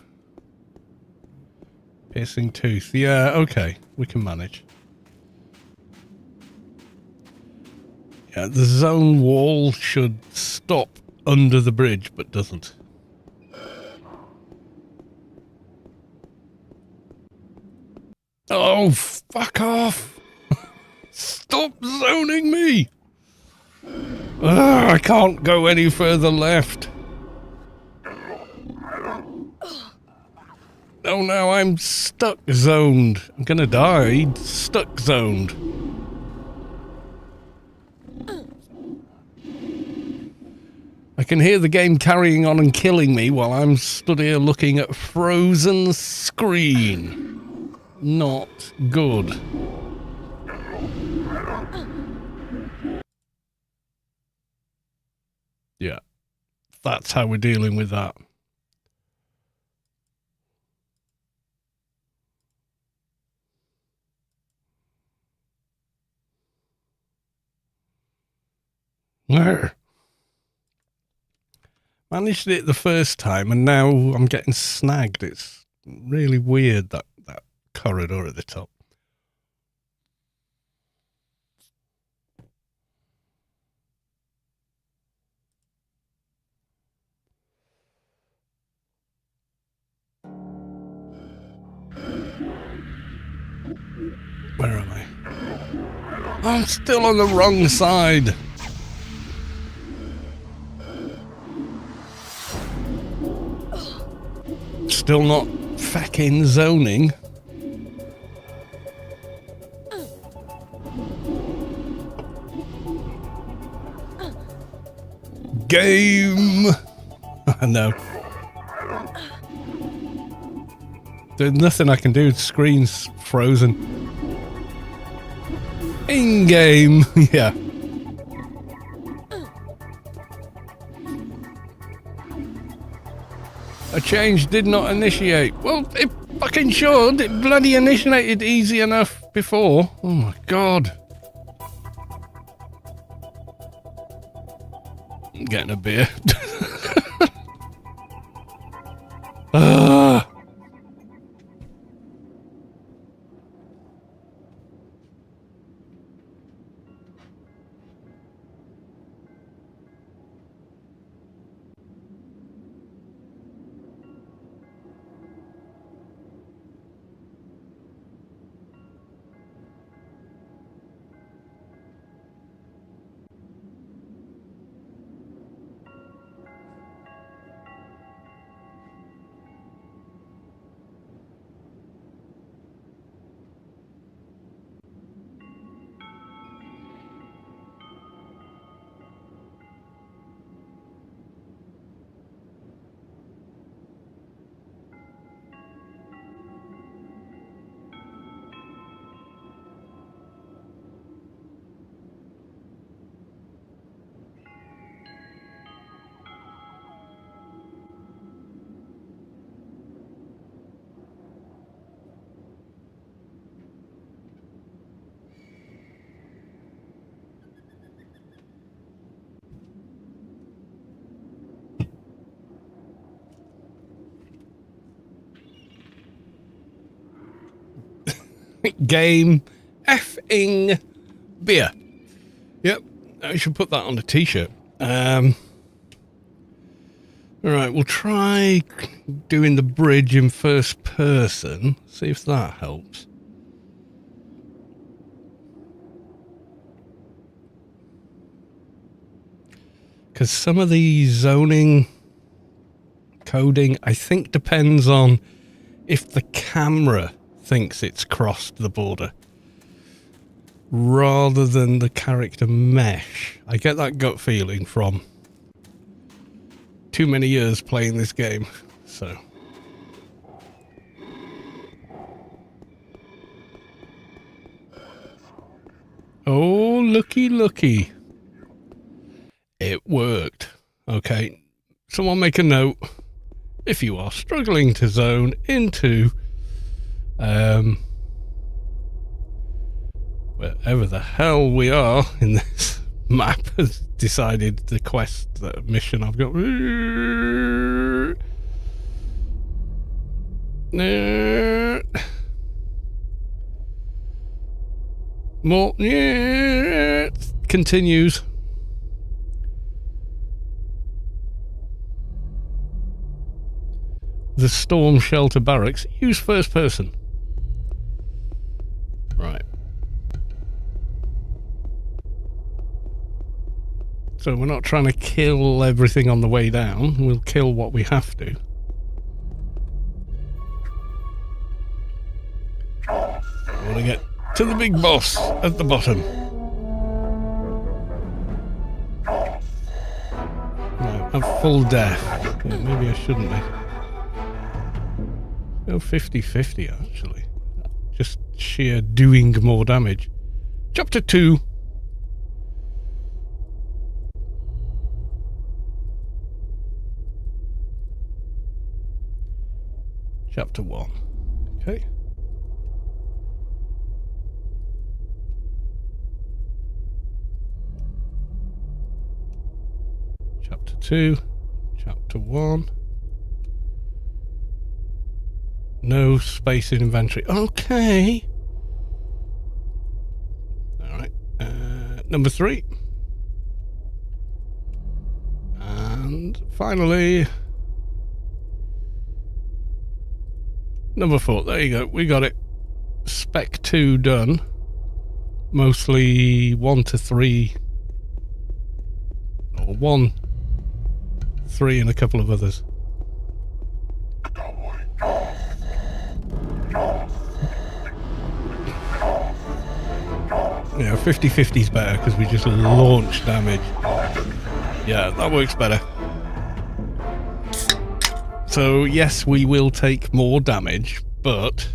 S1: Piercing Tooth. Yeah, okay. We can manage. Yeah, the zone wall should stop under the bridge, but doesn't. Oh, fuck off! Stop zoning me! Ugh, I can't go any further left. Oh no, I'm stuck zoned. I'm gonna die. Stuck zoned. I can hear the game carrying on and killing me while I'm stood here looking at frozen screen. Not good. Yeah, that's how we're dealing with that. Managed it the first time, and now I'm getting snagged. It's really weird, that corridor at the top. Where am I? I'm still on the wrong side. Still not fucking zoning. Game. I know. There's nothing I can do. The screen's frozen. In-game. Yeah. A change did not initiate. Well, it fucking should. It bloody initiated easy enough before. Oh my god. I'm getting a beer. Ah. Game effing beer. Yep, I should put that on a t-shirt. Alright, we'll try doing the bridge in first person. See if that helps. Because some of the zoning coding, I think, depends on if the camera thinks it's crossed the border rather than the character mesh. I get that gut feeling from too many years playing this game, so. Oh, looky. It worked. Okay, someone make a note. If you are struggling to zone into wherever the hell we are in this map has decided the quest, the mission I've got. More. Continues. The storm shelter barracks. Use first person. Right. So we're not trying to kill everything on the way down. We'll kill what we have to. I want to get to the big boss at the bottom. No, I'm full death. Yeah, maybe I shouldn't be. Oh, 50-50 actually. Just sheer doing more damage. Chapter 2. Chapter 1. Okay. Chapter 2. Chapter 1. No space in inventory. Okay. Alright. Number 3. And finally, number 4. There you go. We got it. Spec 2 done. Mostly 1 to 3, or 1, 3 and a couple of others. Yeah, 50-50 is better because we just launch damage. Yeah, that works better. So yes, we will take more damage, but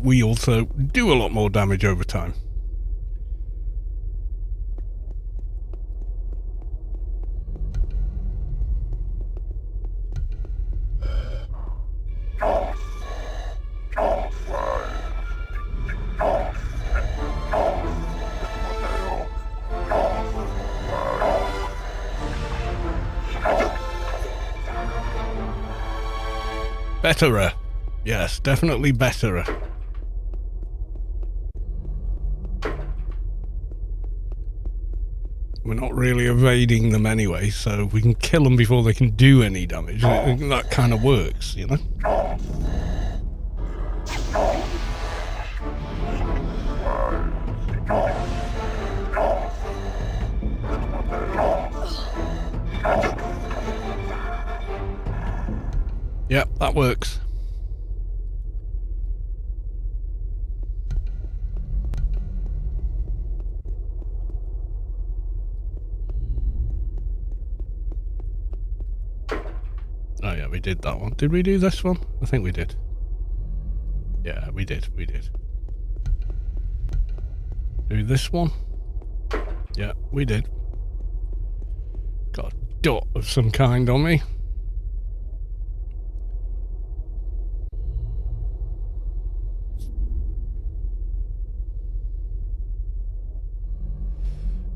S1: we also do a lot more damage over time. Betterer. Yes, definitely betterer. We're not really evading them anyway, so we can kill them before they can do any damage. That kind of works, you know? Yep, that works. Oh yeah, we did that one. Did we do this one? I think we did. Yeah, we did. Do this one? Yeah, we did. Got a dot of some kind on me.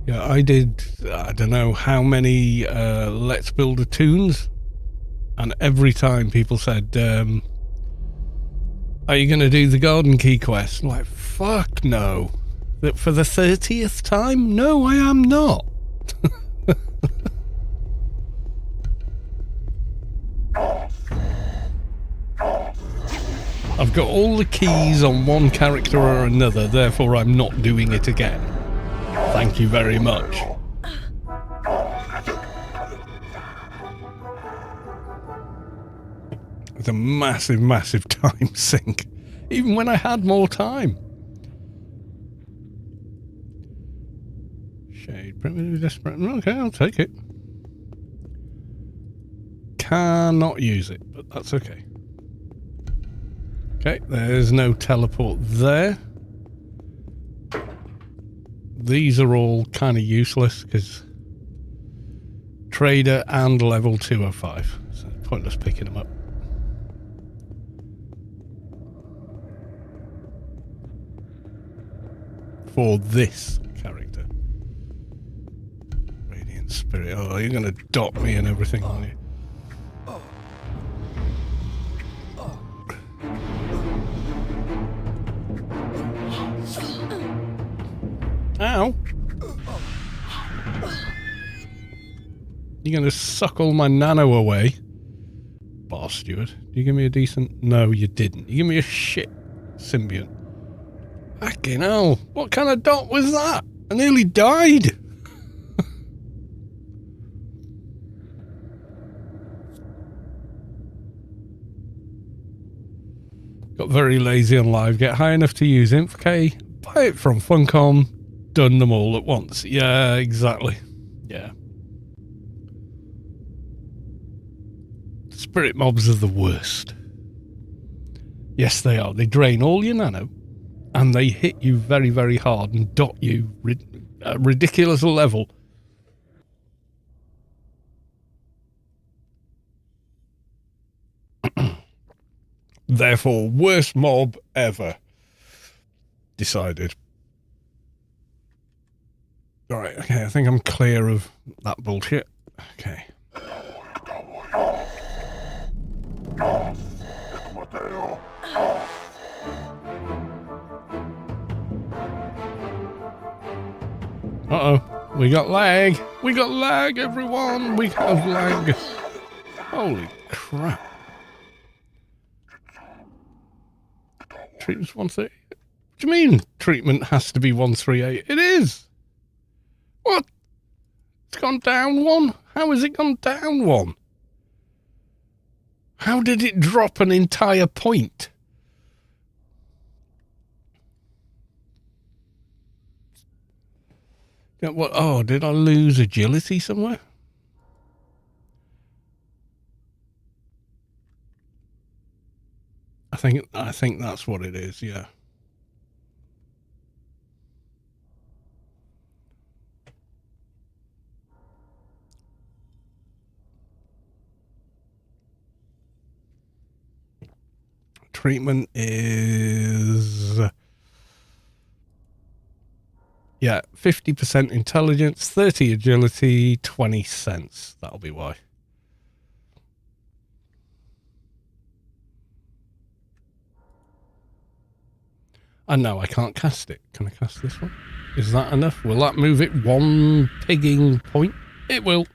S1: Yeah, I did, I don't know how many Let's Build a Toons, and every time people said, are you going to do the Garden Key quest? I'm like, fuck no. For the 30th time? No, I am not. I've got all the keys on one character or another, therefore I'm not doing it again. Thank you very much. It's a massive, massive time sink. Even when I had more time. Shade, primitive, desperate. Okay, I'll take it. Cannot use it, but that's okay. Okay, there's no teleport there. These are all kind of useless because trader and level 205, so pointless picking them up. For this character. Radiant Spirit. Oh, you're going to dot me and everything, aren't you? Ow! You're going to suck all my nano away. Bar Steward. Did you give me a decent... No, you didn't. You give me a shit symbiont. Fucking hell. What kind of dot was that? I nearly died. Got very lazy on live. Get high enough to use InfK. Buy it from Funcom. Done them all at once. Yeah, exactly. Yeah. Spirit mobs are the worst. Yes, they are. They drain all your nano, and they hit you very, very hard and dot you at a ridiculous level. Therefore, worst mob ever. Decided. Alright, okay, I think I'm clear of that bullshit. Okay. Uh-oh. We got lag. We got lag, everyone. We have lag. Holy crap. treatment's 138. What do you mean treatment has to be 138? It is! What? It's gone down one? How has it gone down one? How did it drop an entire point? Yeah, what? Oh, did I lose agility somewhere? I think that's what it is, yeah. Treatment is... yeah, 50% intelligence, 30 agility, 20 sense. That'll be why. And no, I can't cast it. Can I cast this one? Is that enough? Will that move it one pigging point? It will.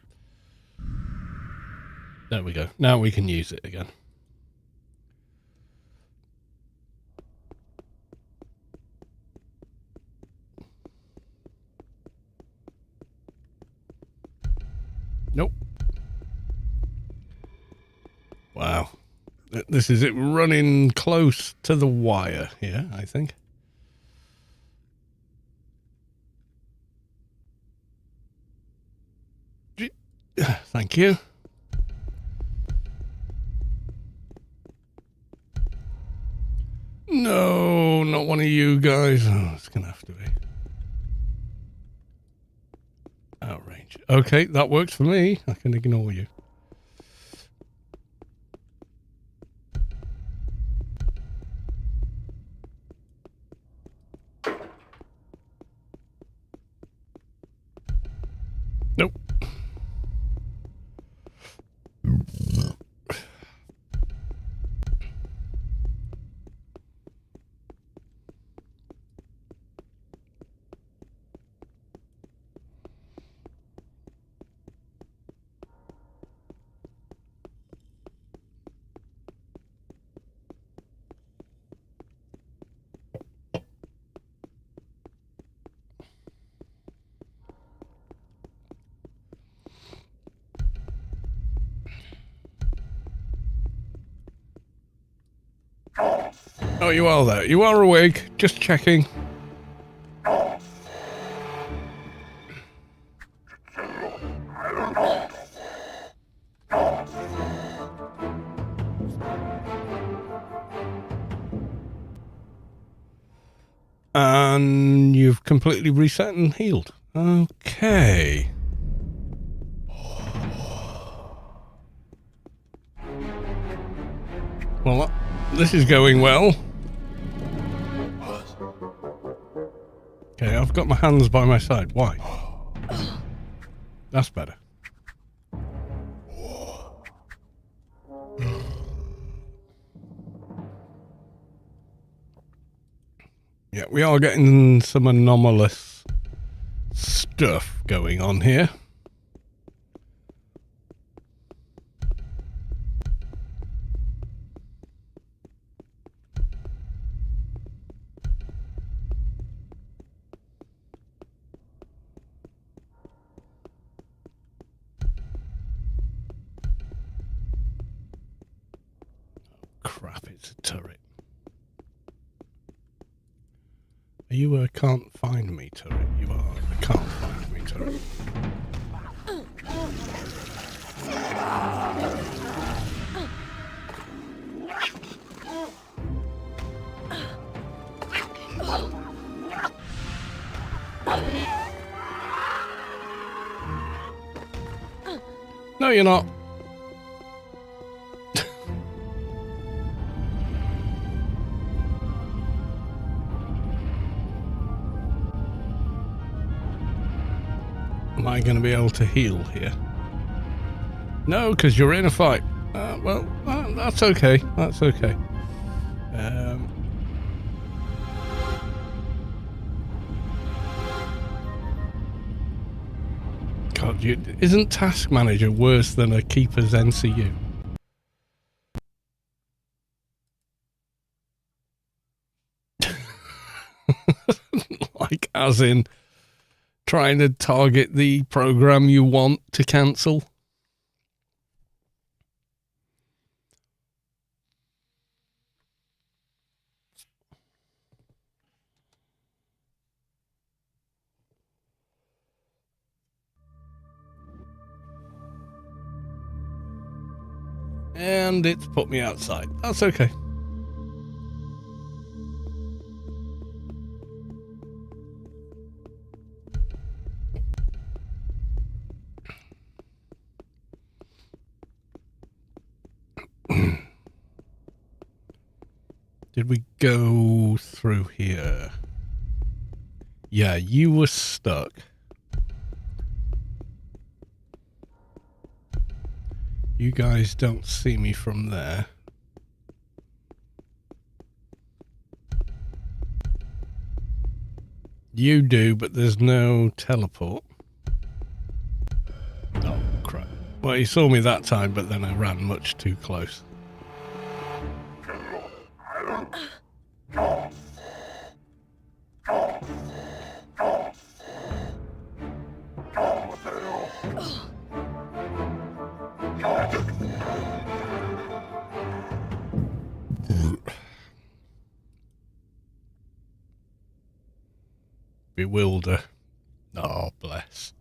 S1: There we go. Now we can use it again. Nope. Wow. This is it running close to the wire here, I think. Thank you. No, not one of you guys. Oh, it's going to have to be. Outrange. Okay, that works for me. I can ignore you. Nope. Oh, you are there. You are awake. Just checking. And you've completely reset and healed. Okay. Well, this is going well. Okay, I've got my hands by my side. Why? That's better. Yeah, we are getting some anomalous stuff going on here. Crap, it's a turret. Are you a can't find me turret? You are a can't find me turret. No, you're not. Am I going to be able to heal here? No, because you're in a fight. Well, that's okay. That's okay. God, isn't Task Manager worse than a Keeper's NCU? As in trying to target the program you want to cancel. And it's put me outside. That's okay. Did we go through here? Yeah, you were stuck. You guys don't see me from there. You do, but there's no teleport. Oh, crap. Well, he saw me that time, but then I ran much too close. Bewilder. Oh, bless.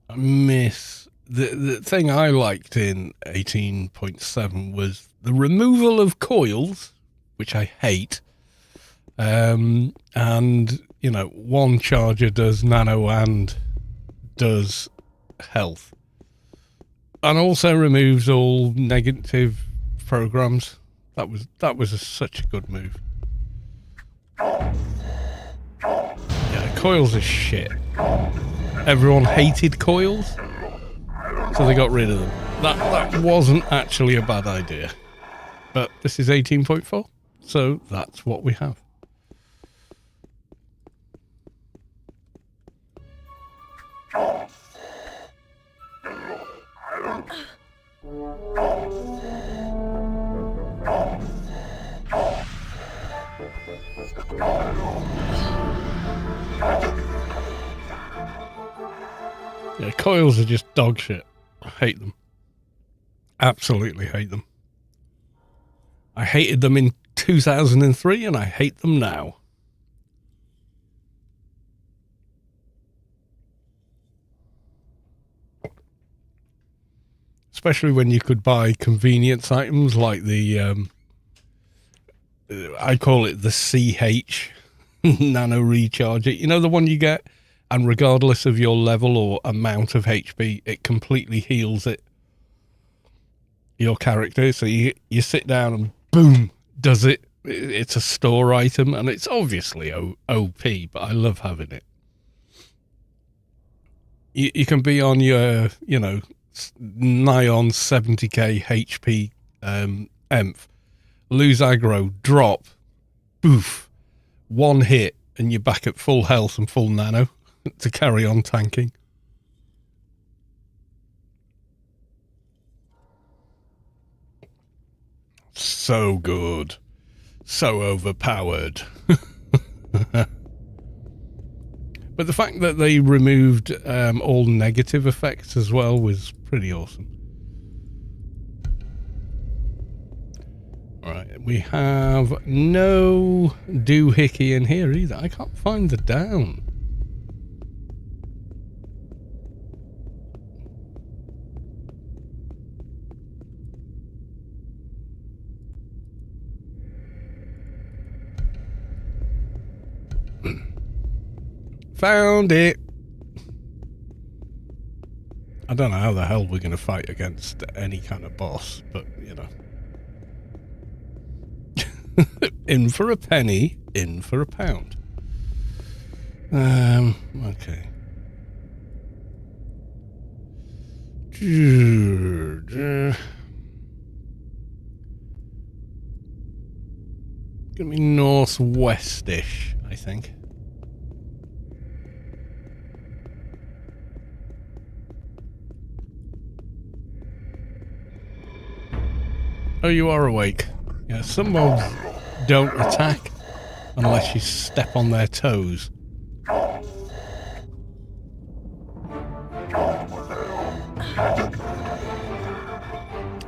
S1: I miss the thing I liked in 18.7 was the removal of coils, which I hate. And you know, one charger does nano and does health, and also removes all negative programs. That was such a good move. Yeah, coils are shit. Everyone hated coils, so they got rid of them. That wasn't actually a bad idea. But this is 18.4, so that's what we have. Yeah, coils are just dog shit. I hate them. Absolutely hate them. I hated them in 2003 and I hate them now. Especially when you could buy convenience items like the, I call it the CH nano recharger. You know, the one you get, and regardless of your level or amount of HP, it completely heals it. Your character. So you sit down and boom, does it. It's a store item and it's obviously OP, but I love having it. You can be on your, you know, nigh on 70k HP EMF, lose aggro, drop, boof, one hit, and you're back at full health and full nano to carry on tanking. So good. So overpowered. But the fact that they removed all negative effects as well was pretty awesome. Alright, we have no doohickey in here either. I can't find the down. Found it. I don't know how the hell we're going to fight against any kind of boss, but, you know. In for a penny, in for a pound. Okay. Gonna be northwestish, I think. Oh, you are awake. Yeah, some mobs don't attack unless you step on their toes.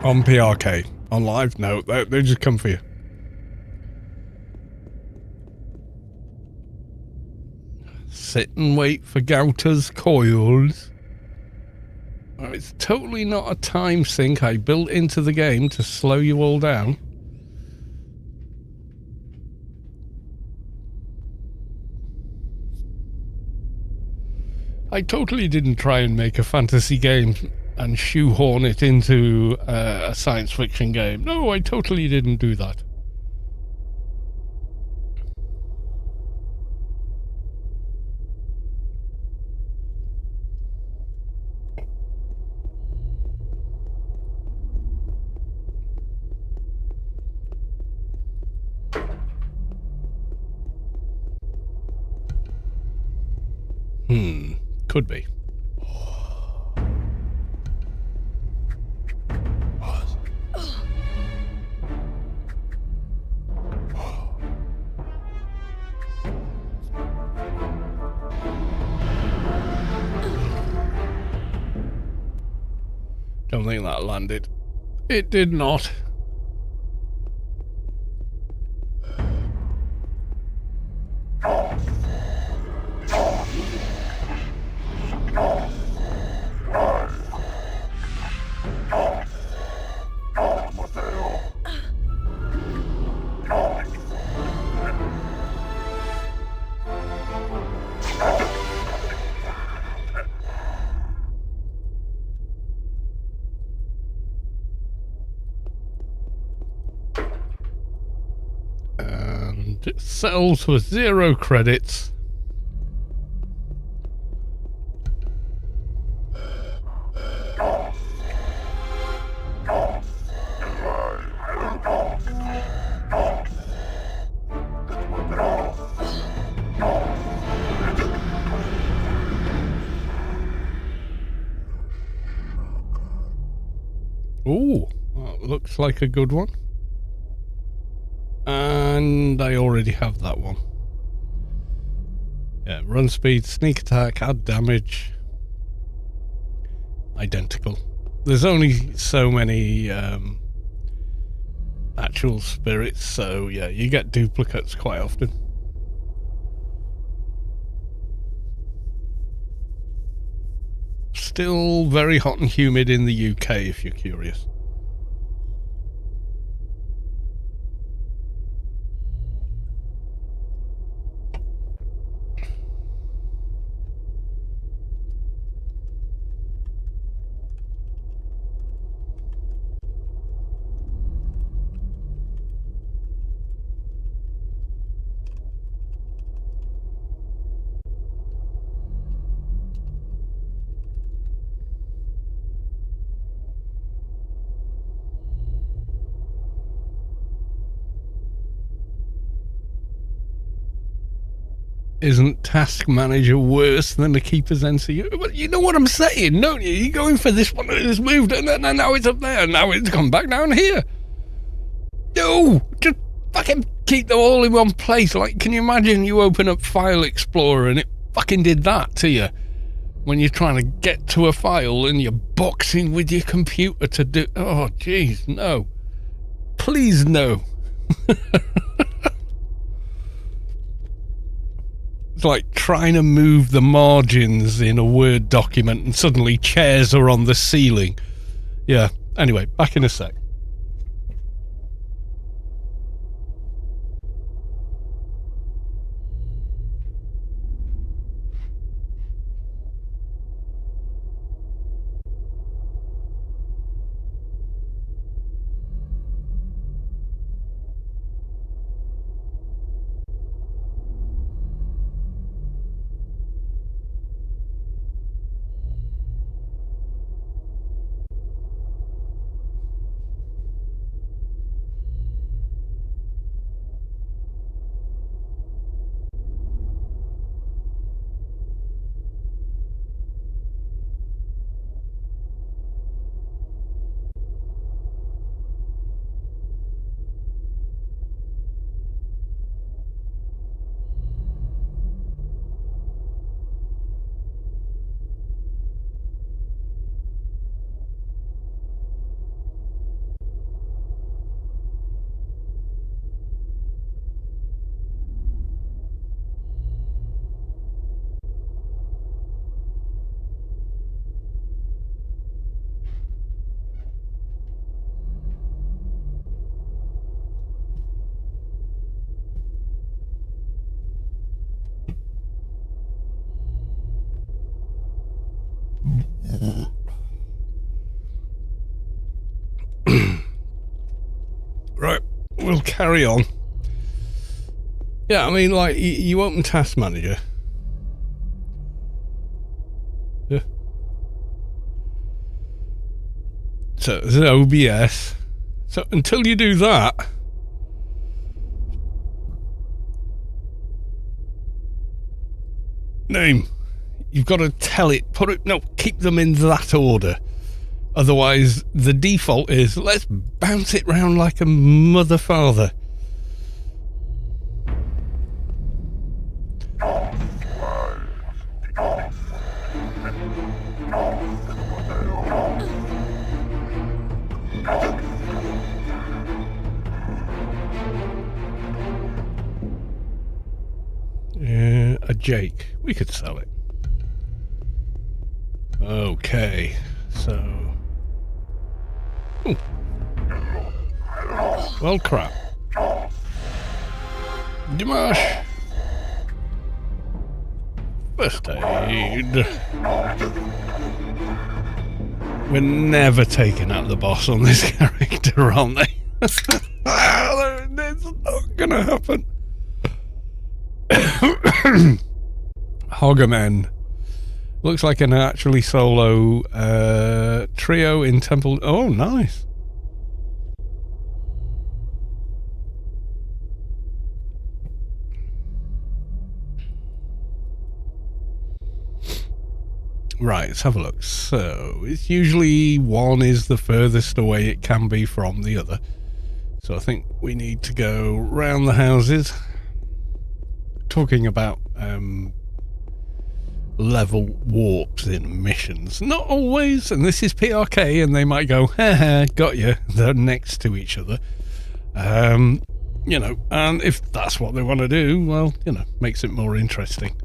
S1: On PRK. On live? No, they just come for you. Sit and wait for Gauter's coils. Oh, it's totally not a time sink I built into the game to slow you all down. I totally didn't try and make a fantasy game and shoehorn it into a science fiction game. No, I totally didn't do that. Could be. Don't think that landed. It did not. It sells for 0 credits. Ooh, that looks like a good one. And I already have that one. Yeah, run speed, sneak attack, add damage. Identical. There's only so many actual spirits, so yeah, you get duplicates quite often. Still very hot and humid in the UK if you're curious. Isn't Task Manager worse than the Keeper's NCU? But you know what I'm saying, don't you? You're going for this one that has moved, and now it's up there, and now it's come back down here. No! Just fucking keep them all in one place. Like, can you imagine you open up File Explorer and it fucking did that to you? When you're trying to get to a file and you're boxing with your computer to do... Oh, jeez, no. Please, no. It's like trying to move the margins in a Word document and suddenly chairs are on the ceiling. Yeah, anyway, back in a sec. Right, we'll carry on. Yeah, I mean, like, you open Task Manager. Yeah. So, there's OBS. So, until you do that... Name. You've got to tell it, keep them in that order. Otherwise, the default is, let's bounce it round like a mother father. A Jake. We could sell it. Okay, so... Ooh. Well, crap. Dimash! First aid. We're never taking out the boss on this character, aren't they? It's not gonna happen. Hoggermen. Looks like an actually solo trio in Temple. Oh, nice. Right, let's have a look. So, it's usually one is the furthest away it can be from the other. So I think we need to go round the houses. Talking about level warps in missions. Not always, and this is PRK, and they might go, haha, got you. They're next to each other. You know, and if that's what they want to do, well, you know, makes it more interesting.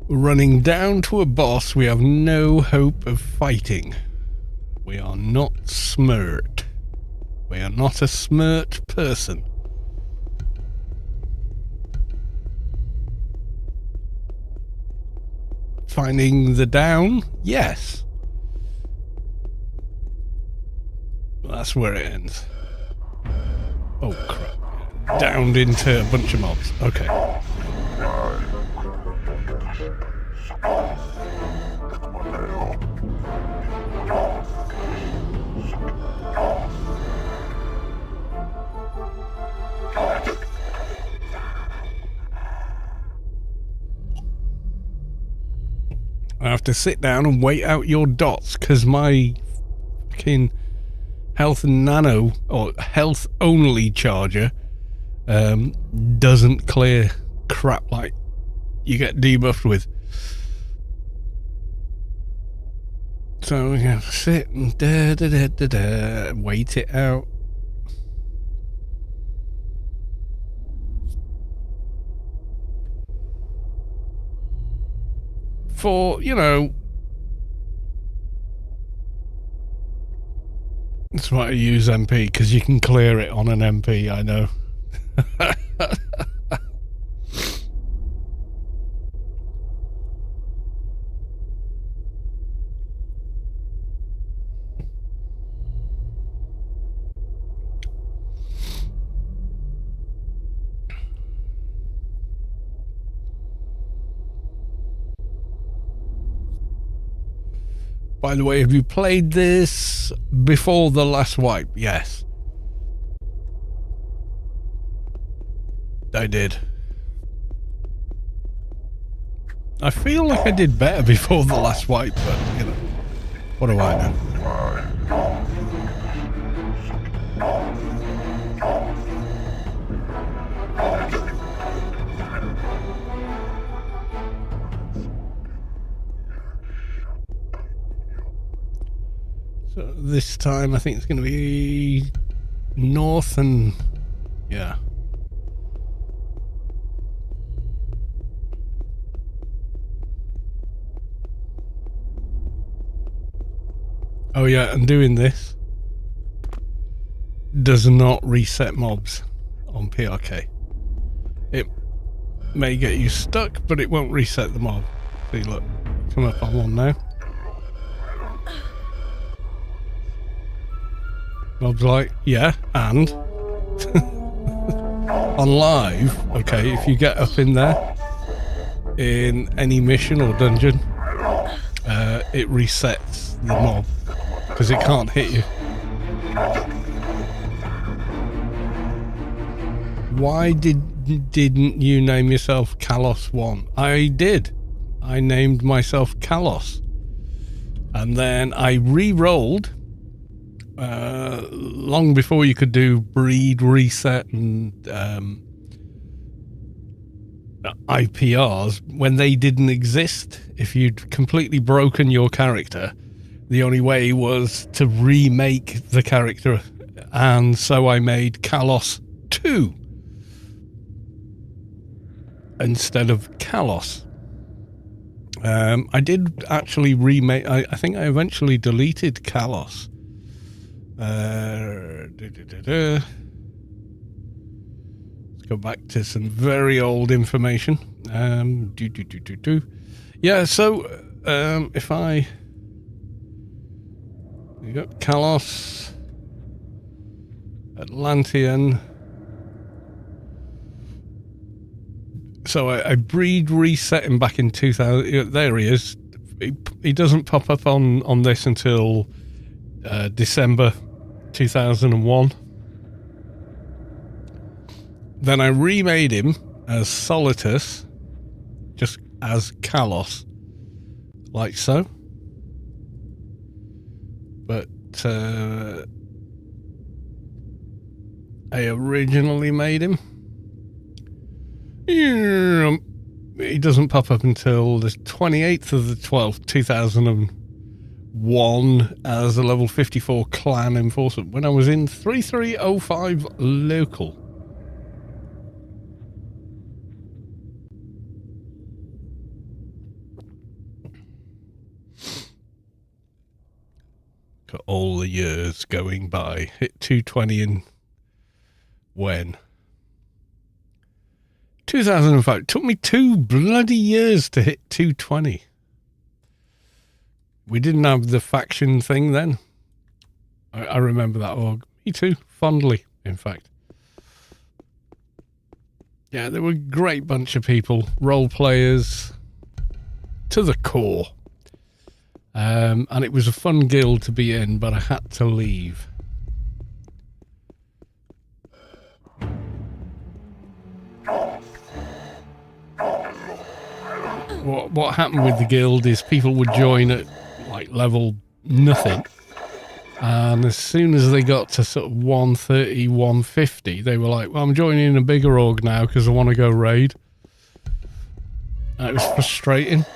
S1: Running down to a boss we have no hope of fighting. We are not smirt. We are not a smirt person. Finding the down? Yes. That's where it ends. Oh crap. Downed into a bunch of mobs. Okay. I have to sit down and wait out your dots because my fucking health nano or health only charger doesn't clear crap like you get debuffed with. So we have to sit and wait it out. For, you know, that's why I use MP, because you can clear it on an MP, I know. By the way, have you played this before the last wipe? Yes. I did. I feel like I did better before the last wipe, but, you know, what do I know? So this time I think it's going to be north and yeah. Oh yeah, and doing this. does not reset mobs on PRK. It may get you stuck, but it won't reset the mob. See, look, come up on one now. Mob's like, yeah, and on live, okay, if you get up in there in any mission or dungeon, it resets the mob because it can't hit you. Why didn't you name yourself Kalos 1? I did. I named myself Kalos. And then I re-rolled long before you could do breed reset and IPRs, when they didn't exist. If you'd completely broken your character, the only way was to remake the character, and so I made Kalos 2 instead of Kalos. I did actually remake. I think I eventually deleted Kalos. Let's go back to some very old information. Yeah, so if I... You got Kalos, Atlantean. So I breed reset him back in 2000. There he is. He doesn't pop up on this until December 2001. Then I remade him as Solitus, just as Kalos, like so. But I originally made him. He doesn't pop up until the 28th of the 12th, 2001 as a level 54 clan enforcer when I was in 3305 local. Got all the years going by. Hit 220 in when? 2005. It took me 2 bloody years to hit 220. We didn't have the faction thing then. I remember that org. Me too, fondly, in fact. Yeah, they were a great bunch of people, role players to the core. And it was a fun guild to be in, but I had to leave. What happened with the guild is people would join at like level nothing, and as soon as they got to sort of 130, 150, they were like, well, I'm joining a bigger org now because I want to go raid. And it was frustrating.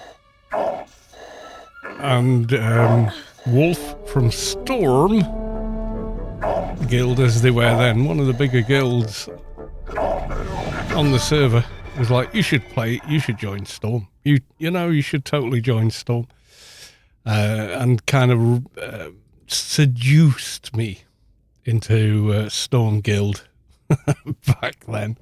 S1: And Wolf from Storm Guild, as they were then, one of the bigger guilds on the server, was like, you should join Storm. You know, you should totally join Storm. And kind of seduced me into Storm Guild back then.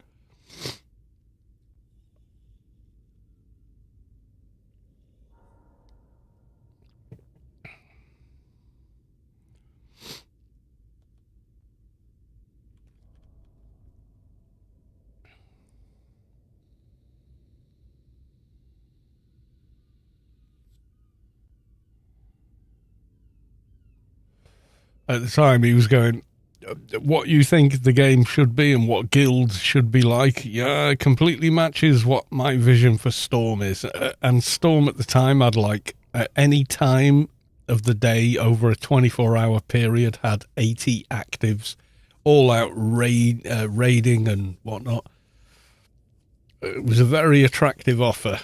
S1: At the time, he was going, what you think the game should be and what guilds should be like, yeah, completely matches what my vision for Storm is. And Storm at the time had, like, at any time of the day over a 24-hour period, had 80 actives, all out raiding and whatnot. It was a very attractive offer.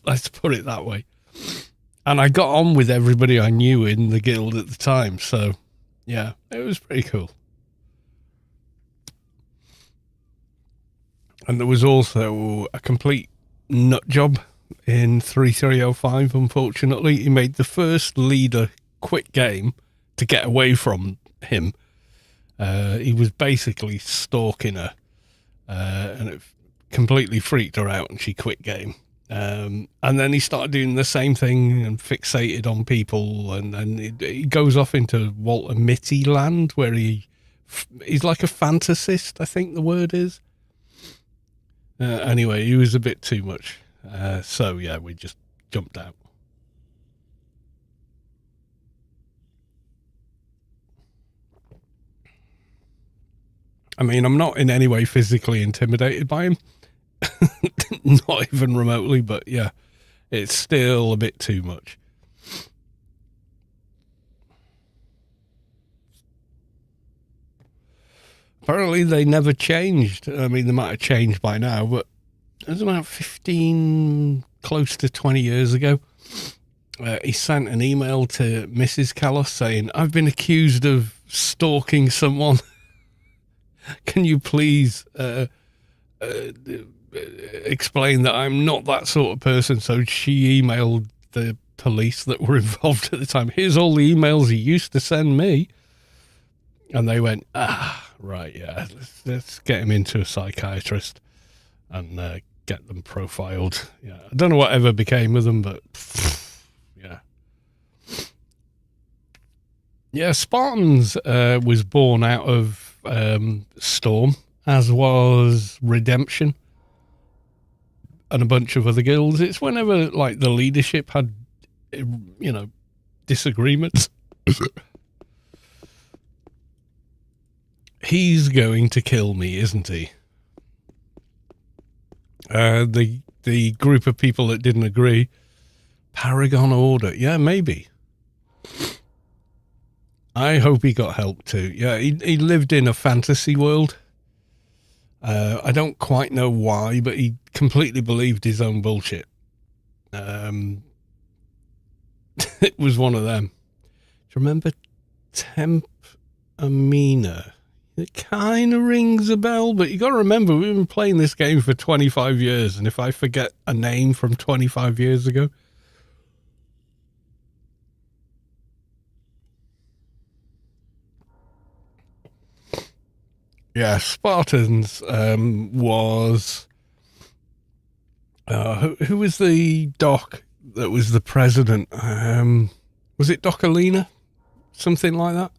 S1: Let's put it that way. And I got on with everybody I knew in the guild at the time, so yeah, it was pretty cool. And there was also a complete nut job in 3305, unfortunately. He made the first leader quit game to get away from him. He was basically stalking her, and it completely freaked her out, and she quit game. And then he started doing the same thing and fixated on people, and then he goes off into Walter Mitty land, where he's like a fantasist, I think the word is. Anyway, he was a bit too much. So yeah, we just jumped out. I mean, I'm not in any way physically intimidated by him. Not even remotely, but yeah, it's still a bit too much. Apparently they never changed. I mean, they might have changed by now, but it was about 15, close to 20 years ago. He sent an email to Mrs. Callos saying, "I've been accused of stalking someone. Can you please explain that I'm not that sort of person?" So she emailed the police that were involved at the time. "Here's all the emails he used to send me." And they went, right, yeah, let's get him into a psychiatrist and get them profiled. Yeah, I don't know whatever became of them, but yeah. Yeah, Spartans was born out of Storm, as was Redemption and a bunch of other guilds. It's whenever, like, the leadership had, disagreements. He's going to kill me, isn't he? The group of people that didn't agree, Paragon Order. Yeah, maybe. I hope he got help too. Yeah, he lived in a fantasy world. I don't quite know why, but he completely believed his own bullshit. It was one of them. Do you remember Temp Amina? It kind of rings a bell, but you got to remember, we've been playing this game for 25 years, and if I forget a name from 25 years ago... Yeah, Spartans was... who was the doc that was the president? Was it Doc Alina? Something like that?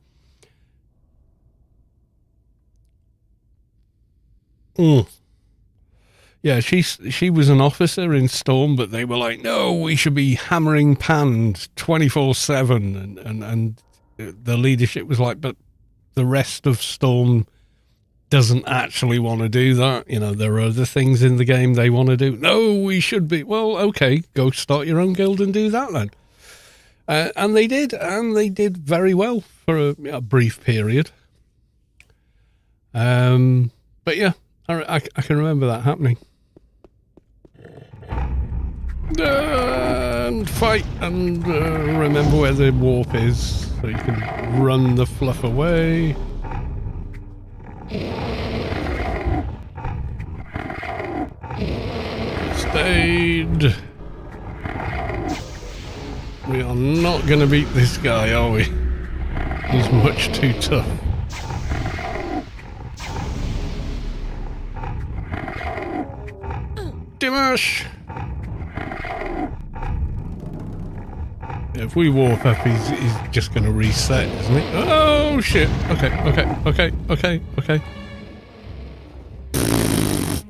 S1: Yeah, she was an officer in Storm, but they were like, no, we should be hammering panned 24/7, and the leadership was like, but the rest of Storm doesn't actually want to do that. There are other things in the game they want to do. No, we should be. Well, okay, go start your own guild and do that then. And they did very well for a brief period. But yeah, I can remember that happening. And fight, and remember where the warp is, so you can run the fluff away. Stayed. We are not going to beat this guy, are we? He's much too tough. Dimash! If we warp up, he's just going to reset, isn't he? Oh, shit. Okay.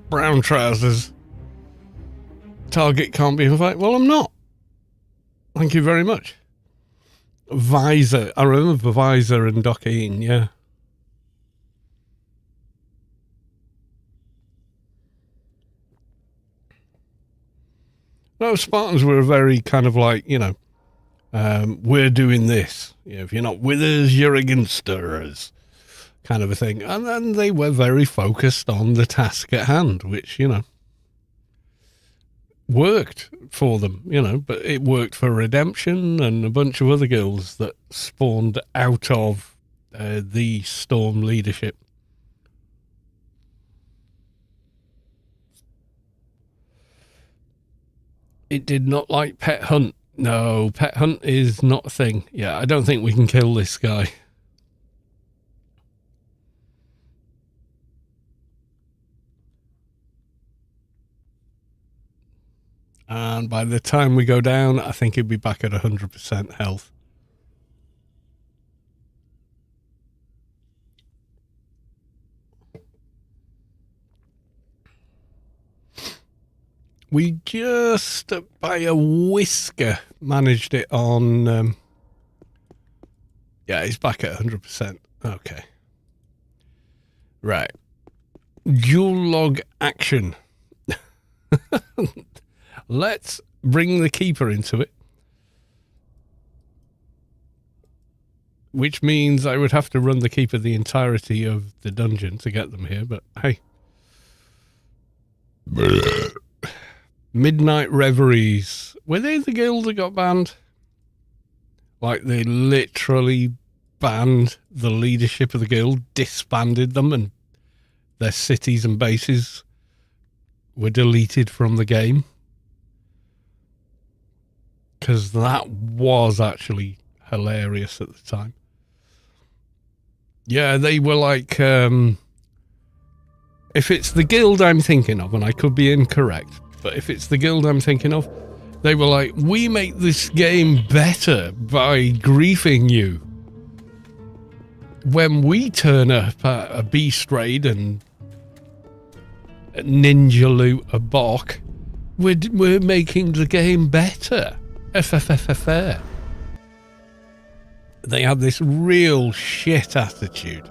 S1: Brown trousers. Target can't be in fight. Well, I'm not. Thank you very much. Visor. I remember Visor and Docking, yeah. No, Spartans were very kind of like, we're doing this. If you're not with us, you're against us, kind of a thing. And then they were very focused on the task at hand, which, worked for them, but it worked for Redemption and a bunch of other guilds that spawned out of the Storm leadership. It did not like Pet Hunt. No, Pet Hunt is not a thing. Yeah, I don't think we can kill this guy. And by the time we go down, I think he'd be back at 100% health. We just, by a whisker, managed it on... yeah, he's back at 100%. Okay. Right. Dual log action. Let's bring the keeper into it. Which means I would have to run the keeper the entirety of the dungeon to get them here, but hey. Midnight Reveries. Were they the guild that got banned? Like, they literally banned the leadership of the guild, disbanded them, and their cities and bases were deleted from the game. Because that was actually hilarious at the time. Yeah, they were like, if it's the guild I'm thinking of, and I could be incorrect, but if it's the guild I'm thinking of, they were like, we make this game better by griefing you. When we turn up at a beast raid and ninja loot a bok, we're making the game better. FFFFR. They had this real shit attitude.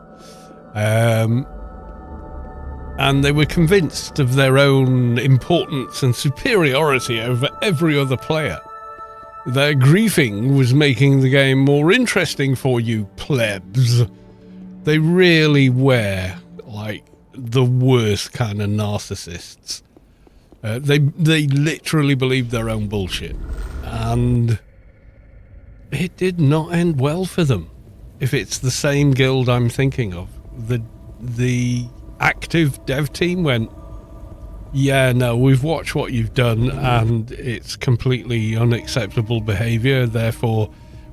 S1: And they were convinced of their own importance and superiority over every other player. Their griefing was making the game more interesting for you plebs. They really were like the worst kind of narcissists. They literally believed their own bullshit. And it did not end well for them. If it's the same guild I'm thinking of, the active dev team went, yeah, no, we've watched what you've done and it's completely unacceptable behavior. Therefore,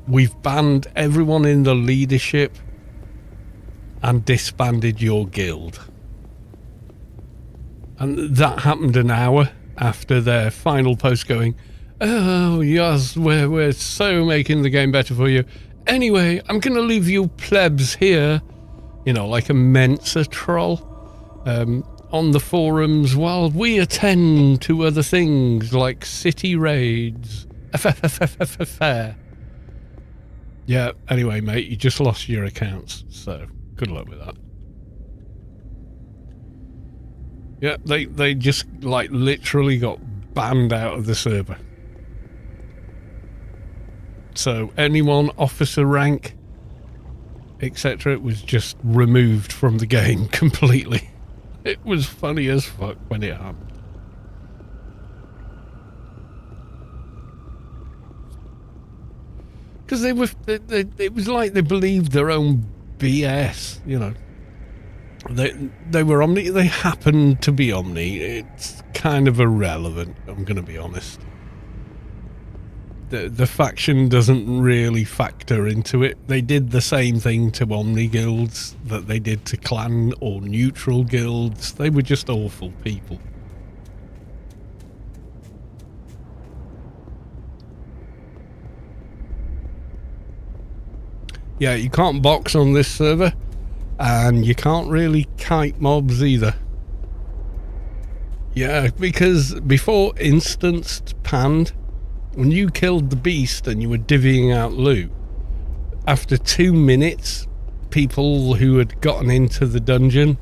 S1: we've banned everyone in the leadership and disbanded your guild. And that happened an hour after their final post going, oh, yes, we're so making the game better for you. Anyway, I'm going to leave you plebs here, you know, like a Mensa troll, on the forums while we attend to other things like city raids. Yeah, anyway, mate, you just lost your accounts, so good luck with that. Yeah, they just, like, literally got banned out of the server. So anyone officer rank, etc., was just removed from the game completely. It was funny as fuck when it happened. Because it was like they believed their own BS, you know. They were Omni, they happened to be Omni. It's kind of irrelevant, I'm going to be honest. The faction doesn't really factor into it. They did the same thing to Omni guilds that they did to clan or neutral guilds. They were just awful people. Yeah, you can't box on this server, and you can't really kite mobs either. Yeah, because before instanced panned, when you killed the beast and you were divvying out loot, after 2 minutes, people who had gotten into the dungeon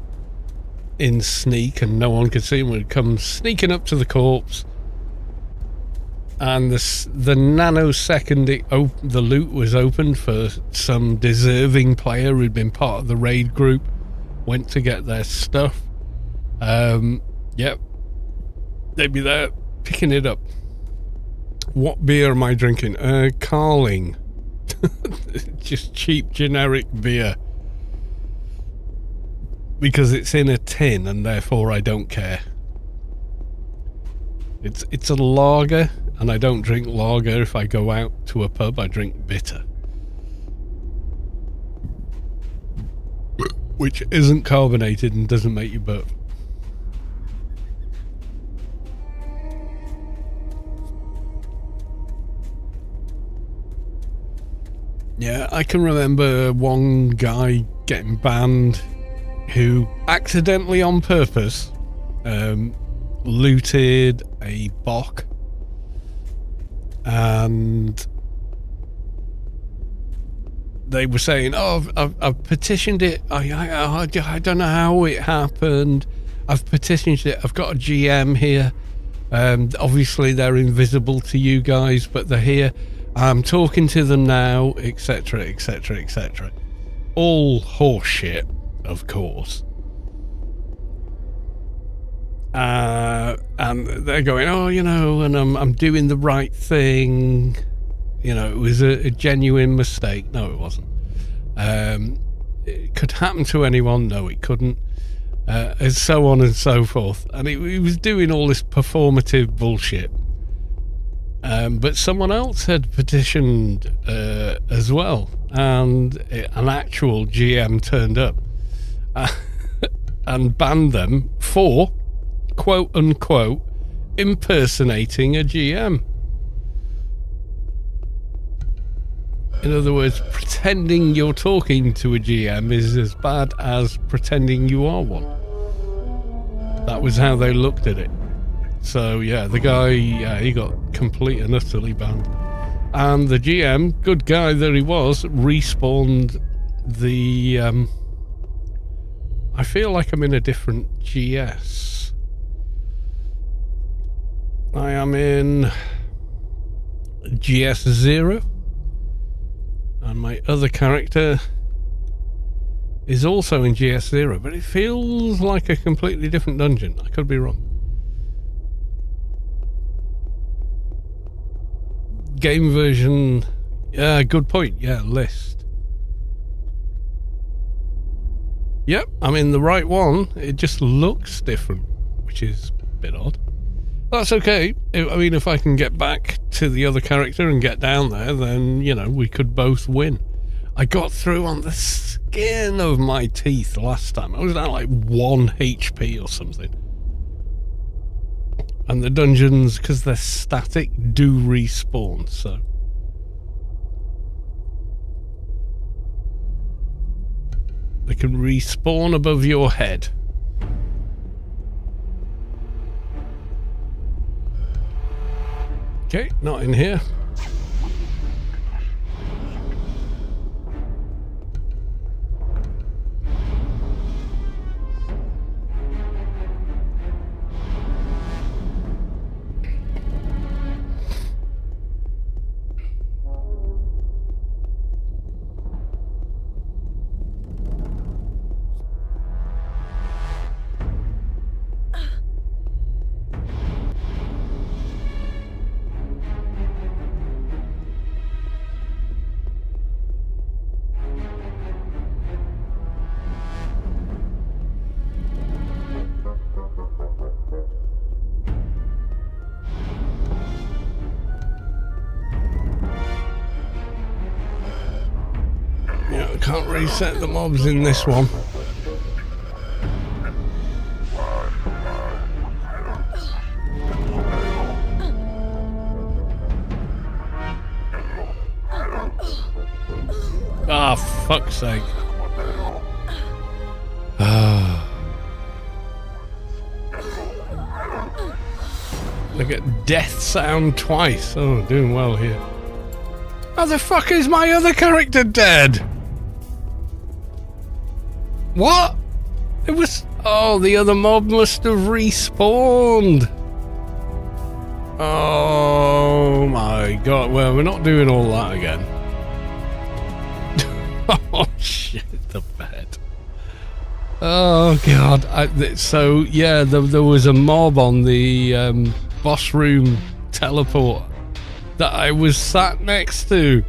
S1: in sneak and no one could see them would come sneaking up to the corpse, and the nanosecond the loot was opened for some deserving player who'd been part of the raid group, went to get their stuff, yep, they'd be there picking it up. What beer am I drinking? Carling. Just cheap generic beer. Because it's in a tin and therefore I don't care. It's a lager, and I don't drink lager. If I go out to a pub, I drink bitter. Which isn't carbonated and doesn't make you burp. Yeah, I can remember one guy getting banned who accidentally on purpose looted a box, and they were saying, "Oh, I've petitioned it. I don't know how it happened. I've petitioned it. I've got a GM here. Obviously they're invisible to you guys, but they're here. I'm talking to them now, etc, etc, etc." All horseshit, of course. And they're going, "Oh, you know, and I'm doing the right thing. You know, it was a genuine mistake." No, it wasn't. It could happen to anyone. No, it couldn't. And so on and so forth. And he was doing all this performative bullshit. But someone else had petitioned as well, and an actual GM turned up and banned them for, quote unquote, impersonating a GM. In other words, pretending you're talking to a GM is as bad as pretending you are one. That was how they looked at it. So yeah, the guy, he got complete and utterly banned. And the GM, good guy that he was, respawned the... I feel like I'm in a different GS. I am in GS 0. And my other character is also in GS 0, but it feels like a completely different dungeon. I could be wrong. Game version, yeah, good point. Yeah, list. Yep, I'm in the right one. It just looks different, which is a bit odd. That's okay. I mean, if I can get back to the other character and get down there, then, you know, we could both win. I got through on the skin of my teeth last time. I was down like 1 HP or something. And the dungeons, because they're static, do respawn, so... they can respawn above your head. Okay, not in here. Can't reset the mobs in this one. Ah, fuck's sake. Look at death sound twice. Oh, doing well here. How the fuck is my other character dead? What? It was... oh, the other mob must have respawned. Oh my god. Well, we're not doing all that again. Oh shit, the bed. Oh god. So, yeah, there was a mob on the boss room teleport that I was sat next to.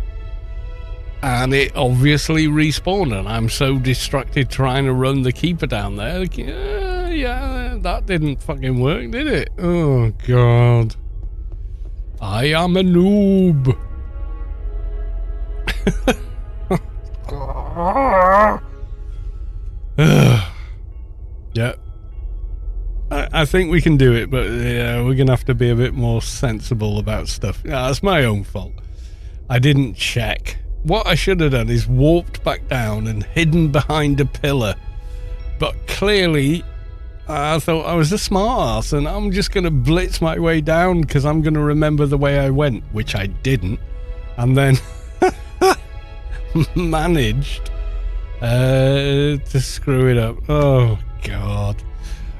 S1: And it obviously respawned, and I'm so distracted trying to run the keeper down there. Yeah, that didn't fucking work, did it? Oh, God. I am a noob. Yeah. I think we can do it, but yeah, we're going to have to be a bit more sensible about stuff. Yeah, that's my own fault. I didn't check what I should have done is warped back down and hidden behind a pillar. But clearly, I thought I was a smart ass and I'm just going to blitz my way down because I'm going to remember the way I went, which I didn't. And then managed to screw it up. Oh, God.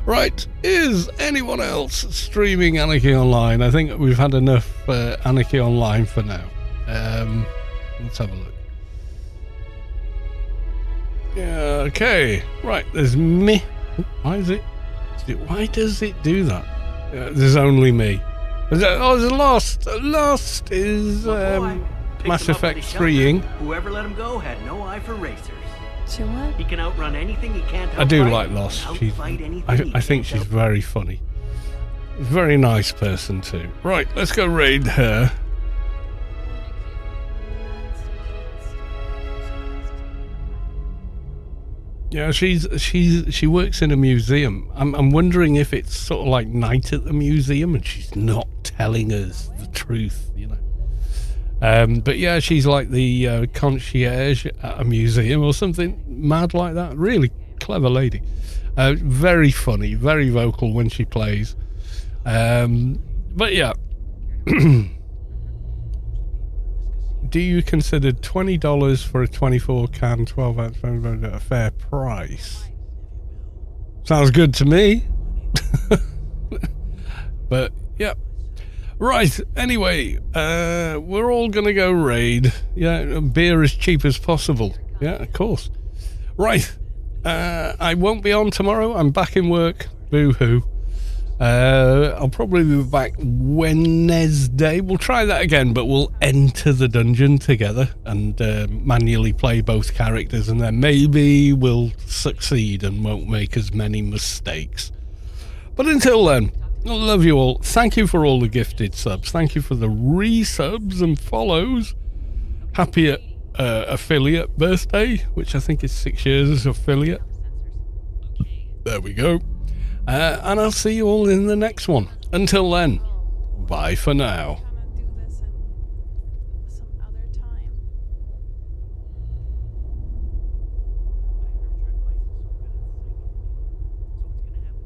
S1: Right, is anyone else streaming Anarchy Online? I think we've had enough Anarchy Online for now. Let's have a look. Yeah, okay. Right, there's me. Why does it do that? There's only me. There's Lost. Lost is Mass Effect 3-ing.
S2: Whoever let him go had no eye for racers.
S3: So what?
S2: He can outrun anything he can't
S1: I do like Lost. I think she's very funny. Very nice person too. Right, let's go raid her. Yeah, she works in a museum. I'm wondering if it's sort of like night at the museum and she's not telling us the truth, you know. But yeah, she's like the concierge at a museum or something mad like that. Really clever lady. Very funny, very vocal when she plays. But yeah. Do you consider $20 for a 24-can 12-ounce a fair price? Sounds good to me. But yeah. Right, anyway, we're all gonna go raid. Yeah, beer as cheap as possible. Yeah, of course. Right, I won't be on tomorrow. I'm back in work. Boo-hoo. I'll probably be back Wednesday. We'll try that again, but we'll enter the dungeon together and manually play both characters, and then maybe we'll succeed and won't make as many mistakes. But until then, I love you all. Thank you for all the gifted subs. Thank you for the resubs and follows. Happy affiliate birthday, which I think is 6 years as affiliate. There we go. And I'll see you all in the next one. Until then, bye for now.